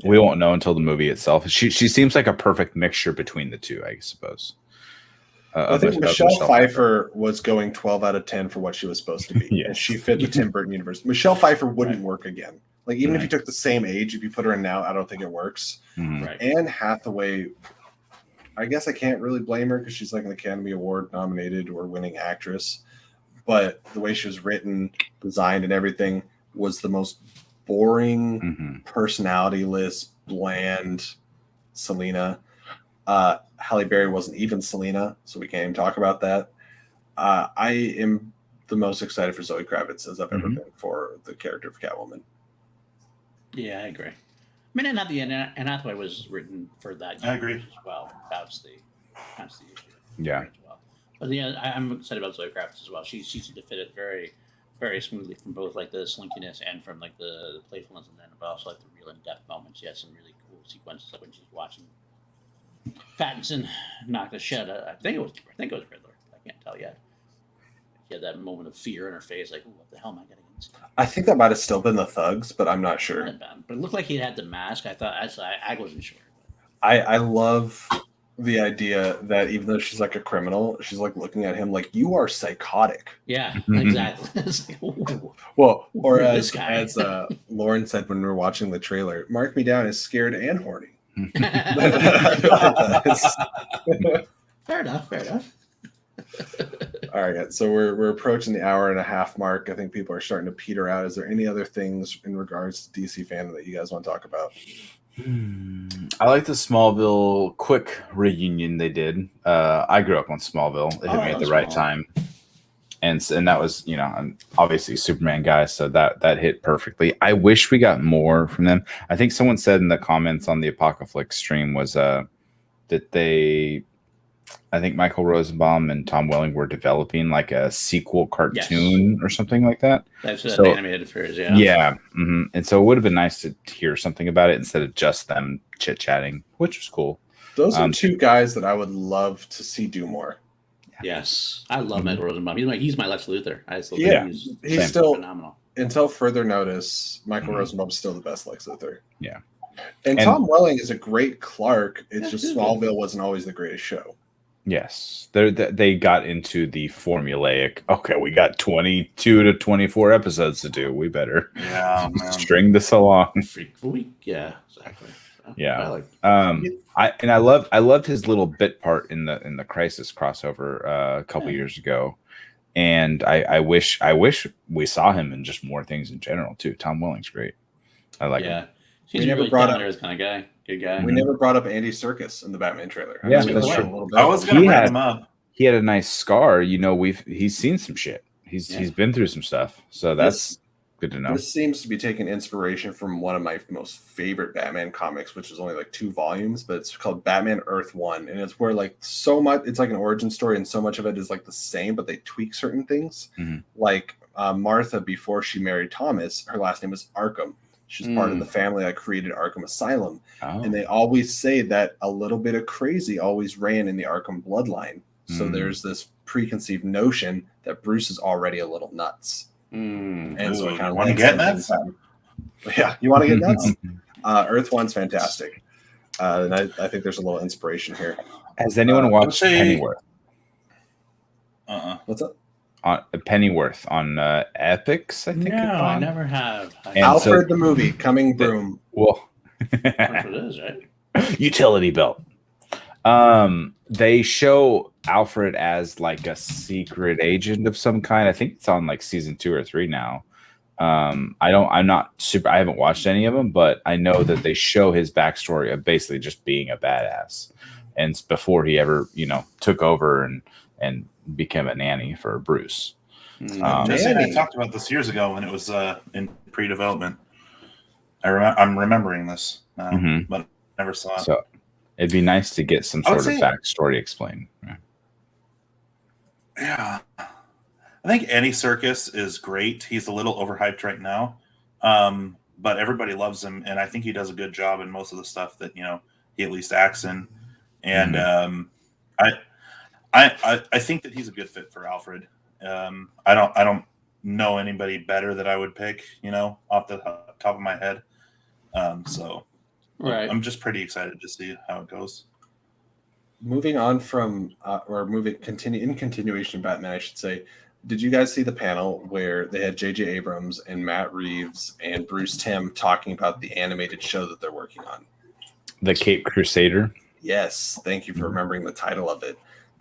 we won't know until the movie itself. She seems like a perfect mixture between the two, I suppose. I think Michelle Pfeiffer was going 12 out of 10 for what she was supposed to be. Yes. And she fit the Tim Burton universe. Michelle Pfeiffer wouldn't work again. Like, even if you took the same age, if you put her in now, I don't think it works. Right. Anne Hathaway, I guess I can't really blame her because she's like an Academy Award nominated or winning actress. But the way she was written, designed, and everything was the most boring, personality-less, bland Selena. Halle Berry wasn't even Selena, so we can't even talk about that. I am the most excited for Zoe Kravitz as I've ever been for the character of Catwoman. Yeah, I agree. I mean, Anne Hathaway was written for that. I agree. As well. That's the issue. Yeah. As well. But yeah, I'm excited about Zoe Kravitz as well. She seems to fit it very, very smoothly from both like the slinkiness and from like the playfulness, and then but also like the real in-depth moments. She has some really cool sequences like when she's watching Pattinson knock the shit out. I think it was Riddler. I can't tell yet. She had that moment of fear in her face, like, what the hell am I getting into? I think that might have still been the Thugs, but I'm not sure. But it looked like he had the mask. I thought I wasn't sure. I love the idea that even though she's like a criminal, she's like looking at him like, you are psychotic. Yeah, exactly. It's like, ooh. Well, or This guy. as Lauren said when we were watching the trailer, mark me down as scared and horny. Fair enough. All right, so we're approaching the hour and a half mark. I think people are starting to peter out. Is there any other things in regards to DC fandom that you guys want to talk about? I like the Smallville quick reunion they did. I grew up on Smallville. It hit me at the right time. And that was, I'm obviously a Superman guy, so that hit perfectly. I wish we got more from them. I think someone said in the comments on the Apocalypse stream was that I think Michael Rosenbaum and Tom Welling were developing like a sequel cartoon or something like that. That's an animated series, yeah. Yeah. Mm-hmm. And so it would have been nice to hear something about it instead of just them chit-chatting, which was cool. Those are two guys that I would love to see do more. Yes. I love Michael Rosenbaum. He's my Lex Luthor. He's still phenomenal. Until further notice, Michael Rosenbaum's still the best Lex Luthor. Yeah. And Tom Welling is a great Clark. It's just Smallville wasn't always the greatest show. Yes, they got into the formulaic. Okay, we got 22 to 24 episodes to do. We better string this along. Freak of a week, yeah, exactly. Yeah, I loved his little bit part in the Crisis crossover a couple years ago, and I wish we saw him in just more things in general too. Tom Welling's great. I like him. He's a really down-to-earth kind of guy. Good guy. We never brought up Andy Serkis in the Batman trailer. Yeah, that's true. I was going to bring him up. He had a nice scar. He's seen some shit. He's been through some stuff. So that's good to know. This seems to be taking inspiration from one of my most favorite Batman comics, which is only like 2 volumes, but it's called Batman Earth 1. And it's where like so much, it's like an origin story, and so much of it is like the same, but they tweak certain things. Mm-hmm. Like Martha, before she married Thomas, her last name was Arkham. She's part of the family that created Arkham Asylum. Oh. And they always say that a little bit of crazy always ran in the Arkham bloodline. So there's this preconceived notion that Bruce is already a little nuts. And so it kind of want to get nuts? Yeah, you want to get nuts? Earth 1's fantastic. And I think there's a little inspiration here. Has anyone watched Pennyworth? What's up? Pennyworth on Epics, I think. No, I never have. Alfred the movie, coming boom. Well, that's what it is, right? Utility belt. They show Alfred as like a secret agent of some kind. I think it's on like season 2 or 3 now. I haven't watched any of them, but I know that they show his backstory of basically just being a badass, and before he ever, took over and became a nanny for Bruce. Jesse and I talked about this years ago when it was in pre-development. I'm remembering this now, but never saw it. So it'd be nice to get some sort of backstory explained. Yeah. I think Andy Serkis is great. He's a little overhyped right now, but everybody loves him, and I think he does a good job in most of the stuff that he at least acts in. And I think that he's a good fit for Alfred. I don't know anybody better that I would pick, off the top of my head. So I'm just pretty excited to see how it goes. Moving on from, in continuation of Batman, I should say, did you guys see the panel where they had J.J. Abrams and Matt Reeves and Bruce Timm talking about the animated show that they're working on? The Cape Crusader? Yes. Thank you for remembering the title of it.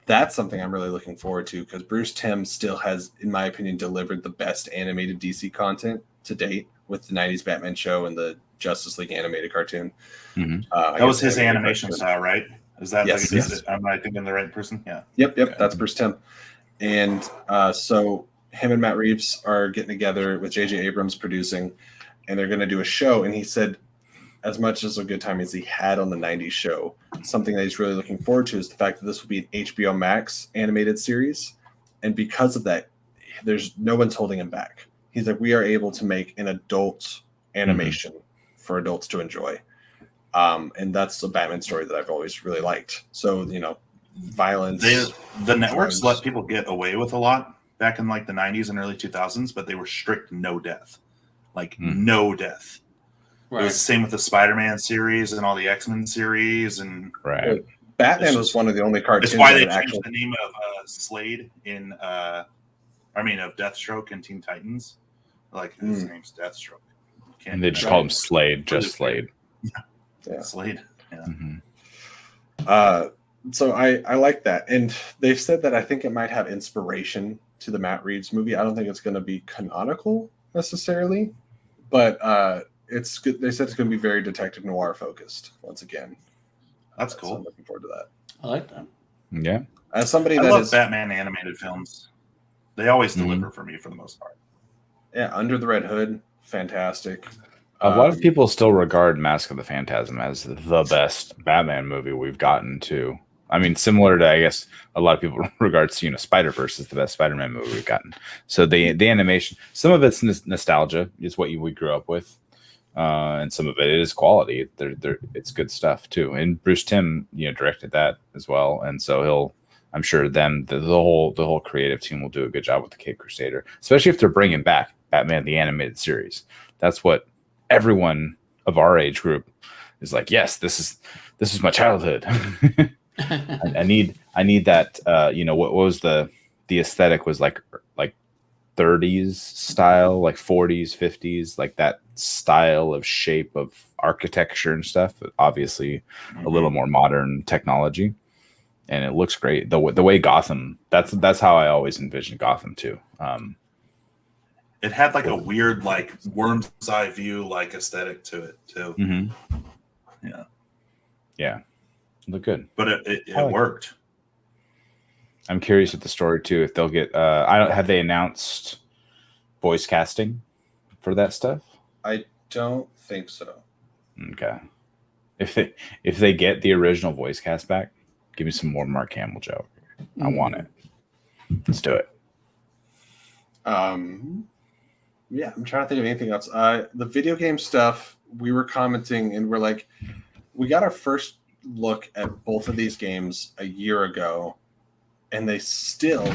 That's something I'm really looking forward to, because Bruce Timm still has, in my opinion, delivered the best animated DC content to date with the 90s Batman show and the Justice League animated cartoon. That was his animation style, right? Is that yes. Am I thinking the right person? Yeah. Yep. Okay. That's Bruce Timm. And so him and Matt Reeves are getting together with J.J. Abrams producing, and they're going to do a show. And he said, as much as a good time as he had on the 90s show, something that he's really looking forward to is the fact that this will be an HBO Max animated series. And because of that, there's no one's holding him back. He's like, we are able to make an adult animation for adults to enjoy. And that's a Batman story that I've always really liked. So, violence. The networks let people get away with a lot back in like the 90s and early 2000s, but they were strict no death. No death. Right. It was the same with the Spider-Man series and all the X-Men series. And Batman was one of the only cartoons. It's why they changed the name of Slade of Deathstroke in Teen Titans. His name's Deathstroke. And they just call him Slade, just Slade. Yeah. Slade. Yeah. So I like that, and they've said that I think it might have inspiration to the Matt Reeves movie. I don't think it's going to be canonical necessarily, but it's good. They said it's going to be very detective noir focused once again. That's So cool. I'm looking forward to that. I like that. Yeah. As somebody I that love is Batman animated films. They always deliver for me for the most part. Under the Red Hood, fantastic. A lot of people still regard Mask of the Phantasm as the best Batman movie we've gotten to. I mean, similar to, I guess, a lot of people regards, Spider-Verse is the best Spider-Man movie we've gotten. So the animation, some of it's nostalgia, is what we grew up with. And some of it is quality. It's good stuff too. And Bruce Timm, directed that as well. And so I'm sure the whole creative team will do a good job with the Cape Crusader, especially if they're bringing back Batman the Animated Series. That's what everyone of our age group is like. Yes, this is my childhood. I need that. What was the aesthetic was like 30s style, like 40s, 50s, like that style of shape of architecture and stuff. Obviously, a little more modern technology, and it looks great. The way Gotham. That's how I always envisioned Gotham too. It had like a weird, like worm's eye view, like aesthetic to it too. Mm-hmm. Yeah, look good. But it worked. I'm curious with the story too. If they'll get, have they announced voice casting for that stuff? I don't think so. Okay. If they get the original voice cast back, give me some more Mark Hamill joke. I want it. Let's do it. Yeah, I'm trying to think of anything else. The video game stuff, we were commenting and we're like, we got our first look at both of these games a year ago, and they still,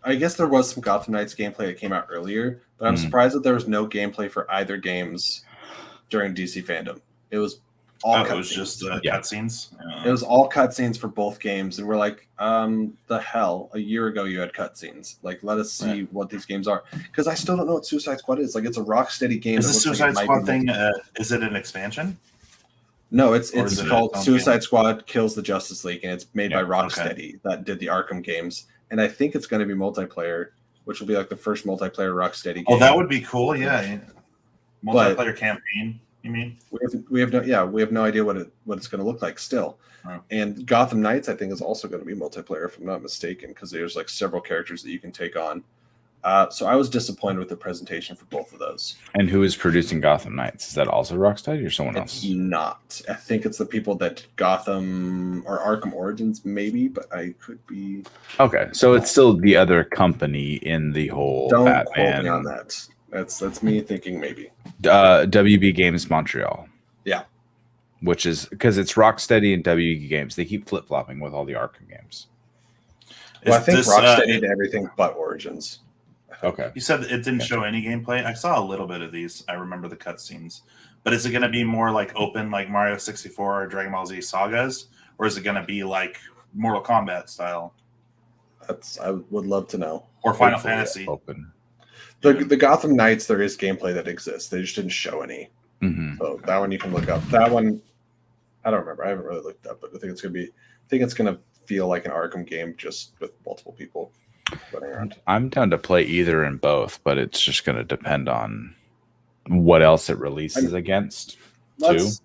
I guess there was some Gotham Knights gameplay that came out earlier, but I'm surprised that there was no gameplay for either games during DC Fandom. It was all it was just cutscenes. It was all cutscenes for both games, and we're like, the hell! A year ago you had cutscenes. Like, let us see what these games are, because I still don't know what Suicide Squad is. Like, it's a Rocksteady game. Is the Suicide Squad thing? Is it an expansion? No, it's called Suicide Squad Kills the Justice League, and it's made by Rocksteady that did the Arkham games. And I think it's going to be multiplayer, which will be like the first multiplayer Rocksteady game. Oh, that would be cool. Yeah, multiplayer campaign. You mean? We have no idea what it's going to look like still. Oh. And Gotham Knights, I think, is also going to be multiplayer, if I'm not mistaken, because there's like several characters that you can take on. So I was disappointed with the presentation for both of those. And who is producing Gotham Knights? Is that also Rocksteady or someone else? It's not. I think it's the people that Gotham or Arkham Origins, maybe, but I could be. Okay, so it's still the other company in the whole Don't Batman. quote me on that. That's me thinking maybe. WB Games Montreal. Yeah. Which is because it's Rocksteady and WB Games. They keep flip flopping with all the Arkham games. Well, I think Rocksteady did everything but Origins. Okay. You said it didn't show any gameplay. I saw a little bit of these. I remember the cutscenes. But is it going to be more like open, like Mario 64 or Dragon Ball Z Sagas? Or is it going to be like Mortal Kombat style? I would love to know. Or Final Fantasy. Open. The Gotham Knights, there is gameplay that exists. They just didn't show any. Mm-hmm. So that one you can look up. That one, I don't remember. I haven't really looked up, but I think it's going to feel like an Arkham game just with multiple people running around. I'm down to play either and both, but it's just going to depend on what else it releases against. Let's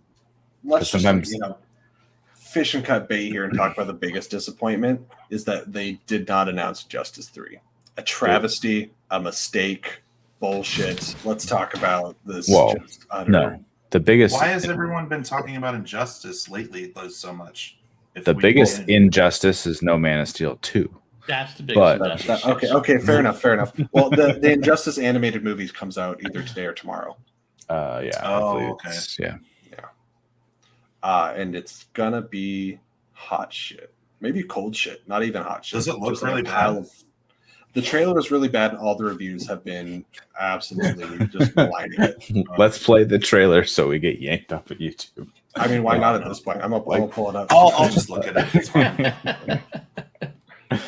sometimes just, fish and cut bait here and talk about the biggest disappointment is that they did not announce Justice 3. A travesty, a mistake, bullshit. Let's talk about this. Whoa. No. The biggest. Why has everyone been talking about Injustice lately so much? The biggest injustice is No Man of Steel 2. That's the biggest injustice. Okay, fair enough. Well, the Injustice animated movies comes out either today or tomorrow. Yeah. Oh, okay. Yeah. And it's gonna be hot shit. Maybe cold shit. Not even hot shit. Does it look Just really like a pile bad? of- The trailer was really bad, and all the reviews have been absolutely just maligning it. Let's play the trailer so we get yanked off of YouTube. I mean, why not at this point? I'm gonna pull it up. I'll just look at it. It's fine.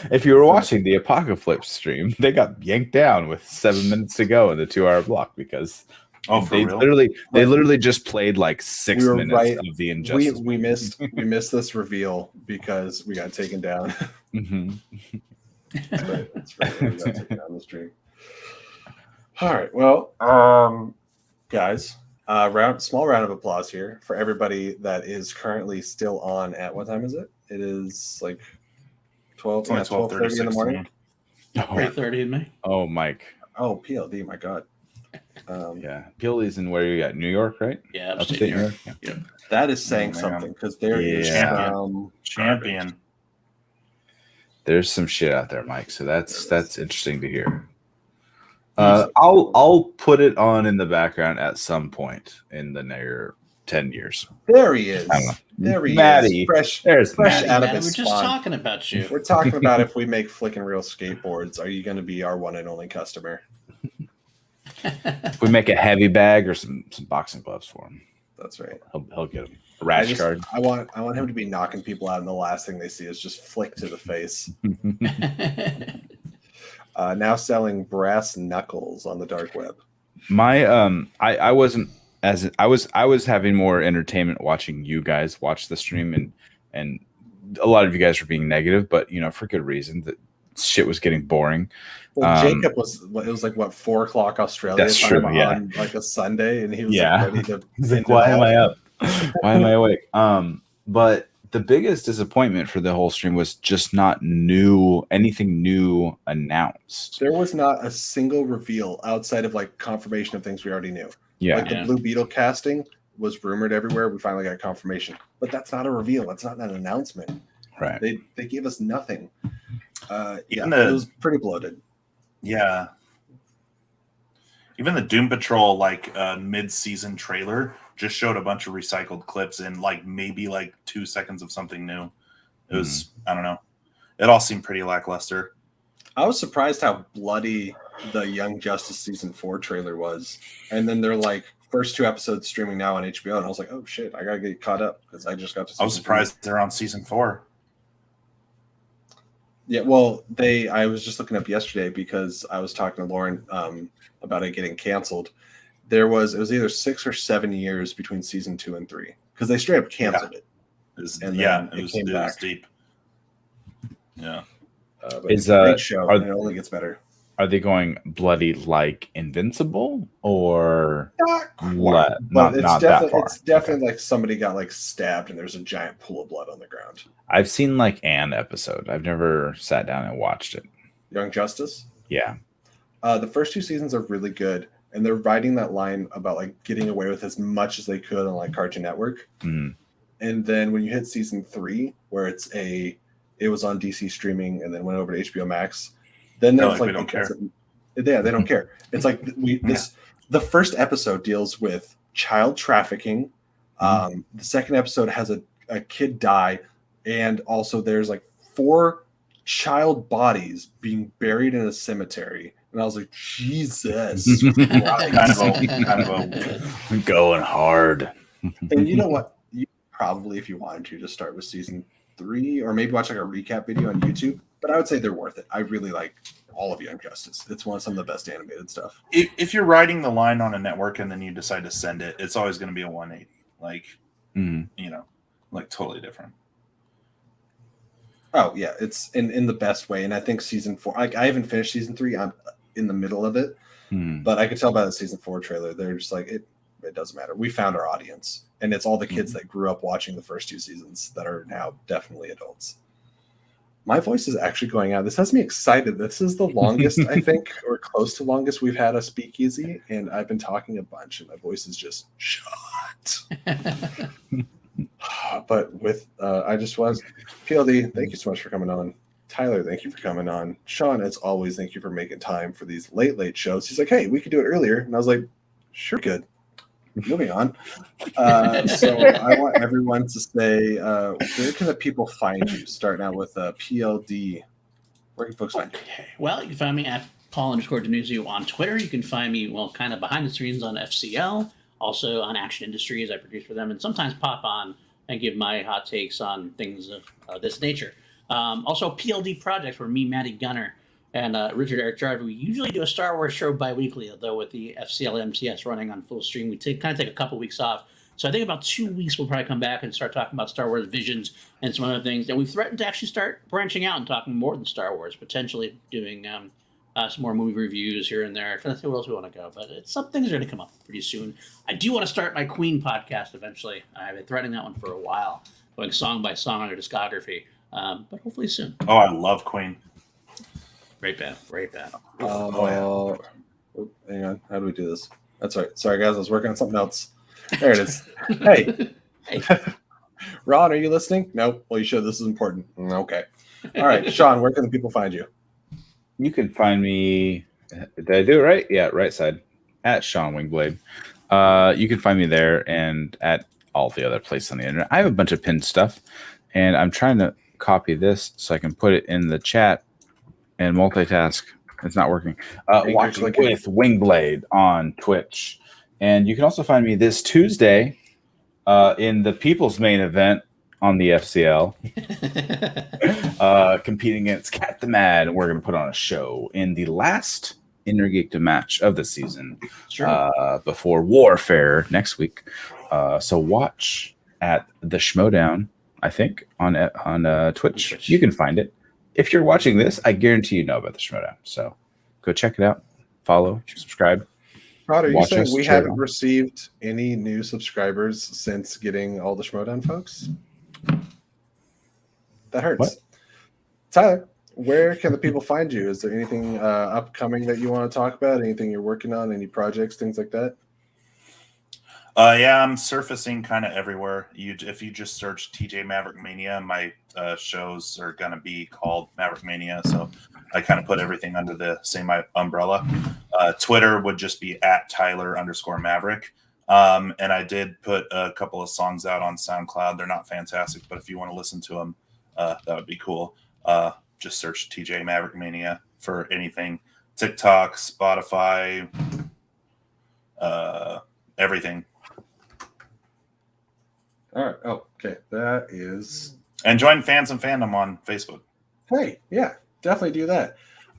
If you were watching the Apocalypse stream, they got yanked down with 7 minutes to go in the 2-hour block because Oh, for They real? literally just played like 6 We were minutes right. of the Injustice. We missed this reveal because we got taken down. Mhm. That's right. We got taken down the stream. All right. Well, guys, small round of applause here for everybody that is currently still on at what time is it? It is like 12, It's only 12:30 in the morning. Oh, 3:30 in May. oh, Mike. Oh, PLD, my God. Yeah. Pilley's in where you got? New York, right? Yeah, upstate New York. Yeah. That is saying Man. something because there is Yeah. Champion. There's some shit out there, Mike. So that's interesting to hear. Music. I'll put it on in the background at some point in the near 10 years. There he is. I don't know. There he Maddie. is. Fresh There's Fresh Maddie. out of Matt, his we're just spawn. talking about you. We're talking about if we make flick and reel skateboards, are you going to be our one and only customer? If we make a heavy bag or some boxing gloves for him, That's right. he'll get him. A rash guard. I want him to be knocking people out, and the last thing they see is just flick to the face. Now selling brass knuckles on the dark web. My I wasn't as I was having more entertainment watching you guys watch the stream, and a lot of you guys were being negative, but for good reason. That shit was getting boring. Well, Jacob was like 4:00 Australia That's time true, yeah. on like a Sunday, and he was Yeah. like ready to. He's like, why am I up? Why am I awake? But the biggest disappointment for the whole stream was just not anything new announced. There was not a single reveal outside of like confirmation of things we already knew. Yeah. Like the Blue Beetle casting was rumored everywhere. We finally got confirmation, but that's not a reveal. That's not an announcement. Right. They gave us nothing. Even it was pretty bloated. Yeah. Even the Doom Patrol mid-season trailer just showed a bunch of recycled clips and maybe 2 seconds of something new. It was I don't know. It all seemed pretty lackluster. I was surprised how bloody the Young Justice season 4 trailer was, and then they're like first 2 episodes streaming now on HBO, and I was like, oh shit, I gotta get caught up because I just got to. I was surprised they're on season 4. Yeah, well, I was just looking up yesterday because I was talking to Lauren about it getting canceled. It was either 6 or 7 years between season 2 and 3 because they straight up canceled it. It was back. deep. Yeah, but Is, it's a great show, and it only gets better. Are they going bloody like Invincible or Not what? But Not that far? It's definitely like somebody got stabbed and there's a giant pool of blood on the ground. I've seen an episode. I've never sat down and watched it. Young Justice. Yeah. The first 2 seasons are really good, and they're riding that line about getting away with as much as they could on Cartoon Network. Mhm. And then when you hit season 3, where it was on DC streaming and then went over to HBO Max, then there's we don't care. Yeah, they don't care. It's the first episode deals with child trafficking. The second episode has a kid die, and also there's 4 child bodies being buried in a cemetery. And I was like, Jesus. kind of a Going hard. And you know what? You probably, if you wanted to, just start with season 3 or maybe watch a recap video on YouTube. But I would say they're worth it. I really like all of Young Justice. It's some of the best animated stuff. If you're riding the line on a network and then you decide to send it, it's always going to be a 180. Totally different. Oh yeah, it's in the best way. And I think season 4. I haven't finished season 3. I'm in the middle of it, but I could tell by the season 4 trailer. They're just it doesn't matter. We found our audience, and it's all the kids that grew up watching the first 2 seasons that are now definitely adults. My voice is actually going out. This has me excited. This is the longest, I think, or close to longest we've had a speakeasy, and I've been talking a bunch, and my voice is just shut. But I just was PLD. Thank you so much for coming on. Tyler, thank you for coming on. Sean, as always, thank you for making time for these late shows. He's like, hey, we could do it earlier, and I was like, sure, good. Moving on. So I want everyone to say, where can the people find you? Starting out with PLD. Where can folks find you? Well, you can find me at Paul_Dceu on Twitter. You can find me, kind of behind the scenes on FCL, also on Action Industries. I produce for them and sometimes pop on and give my hot takes on things of this nature. Also, PLD Projects, where me, Matty Gunner, and Richard Eric Jarvis. We usually do a Star Wars show bi-weekly, although with the FCL MCS running on full stream, we kind of take a couple weeks off. So I think about 2 weeks we'll probably come back and start talking about Star Wars Visions and some other things. And we've threatened to actually start branching out and talking more than Star Wars, potentially doing some more movie reviews here and there. Trying to see where else we want to go. But some things are going to come up pretty soon. I do want to start my Queen podcast eventually. I've been threatening that one for a while, going song by song on their discography. But hopefully soon. Oh, I love Queen. Great band. Hang on. How do we do this? That's right. Sorry, guys. I was working on something else. There it is. Hey. Ron, are you listening? Nope. Well, you should. This is important. Okay. All right. Sean, where can the people find you? You can find me. Did I do it right? Yeah, right side at Sean Wingblade. You can find me there and at all the other places on the internet. I have a bunch of pinned stuff, and I'm trying to copy this so I can put it in the chat and multitask. It's not working. Watching with Wingblade on Twitch, and you can also find me this Tuesday in the People's Main Event on the FCL, competing against Cat the Mad, and we're going to put on a show in the last Intergeekdom match of the season before Warfare next week. So watch at the Schmodown, I think, on Twitch. You can find it. If you're watching this, I guarantee you know about the Schmodown. So go check it out, follow, subscribe. Rod, are you saying we haven't received any new subscribers since getting all the Schmodown folks? That hurts. What? Tyler, where can the people find you? Is there anything upcoming that you want to talk about? Anything you're working on? Any projects, things like that? Yeah, I'm surfacing kind of everywhere. If you just search TJ Maverick Mania, my shows are going to be called Maverick Mania. So I kind of put everything under the same umbrella. Twitter would just be at Tyler_Maverick. And I did put a couple of songs out on SoundCloud. They're not fantastic, but if you want to listen to them, that would be cool. Just search TJ Maverick Mania for anything. TikTok, Spotify, everything. All right. Oh, okay. That is. And join Fans and Fandom on Facebook. Hey, yeah, definitely do that.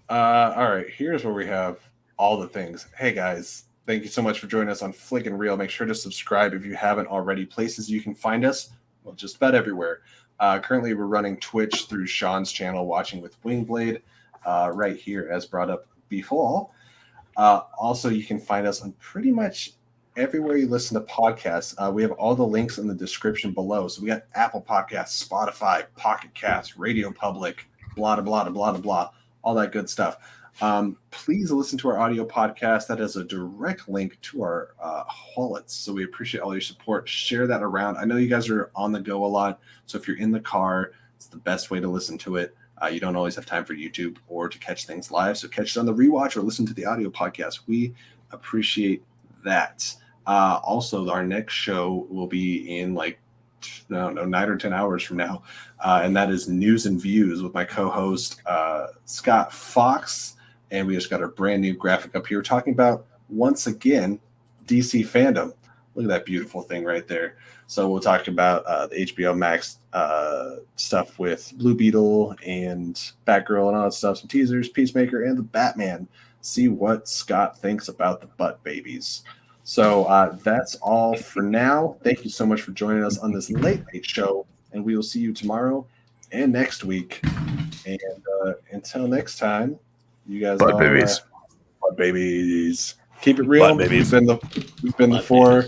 All right. Here's where we have all the things. Hey, guys. Thank you so much for joining us on Flick and Reel. Make sure to subscribe if you haven't already. Places you can find us, well, just about everywhere. Currently, we're running Twitch through Sean's channel, Watching with Wingblade, right here, as brought up before. Also, you can find us on pretty much everywhere you listen to podcasts. We have all the links in the description below. So we got Apple Podcasts, Spotify, Pocket Casts, Radio Public, blah, blah, blah, blah, blah, all that good stuff. Please listen to our audio podcast. That is a direct link to our wallets. So we appreciate all your support. Share that around. I know you guys are on the go a lot. So if you're in the car, it's the best way to listen to it. You don't always have time for YouTube or to catch things live. So catch it on the rewatch or listen to the audio podcast. We appreciate that. Also, our next show will be in 9 or 10 hours from now. And that is News and Views with my co-host, Scott Fox. And we just got a brand new graphic up here talking about, once again, DC Fandom. Look at that beautiful thing right there. So we'll talk about the HBO Max stuff with Blue Beetle and Batgirl and all that stuff, some teasers, Peacemaker, and the Batman. See what Scott thinks about the butt babies. So that's all for now. Thank you so much for joining us on this late night show, and we will see you tomorrow and next week. And until next time, you guys butt babies. Butt babies. Keep it real. Butt babies. We've been the four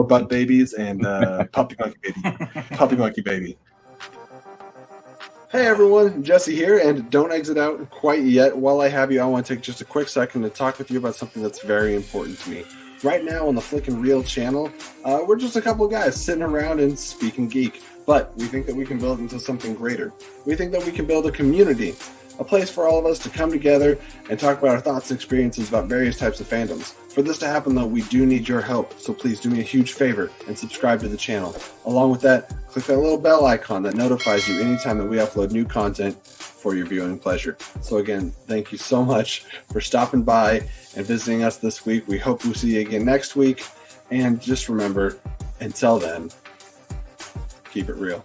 butt babies and puppy monkey baby. Hey everyone, Jesse here, and don't exit out quite yet. While I have you, I want to take just a quick second to talk with you about something that's very important to me. Right now on the Flick and Reel channel, we're just a couple of guys sitting around and speaking geek, but we think that we can build into something greater. We think that we can build a community, a place for all of us to come together and talk about our thoughts and experiences about various types of fandoms. For this to happen, though, we do need your help, so please do me a huge favor and subscribe to the channel. Along with that, click that little bell icon that notifies you anytime that we upload new content for your viewing pleasure. So again, thank you so much for stopping by and visiting us this week. We hope we'll see you again next week. And just remember, until then, keep it real.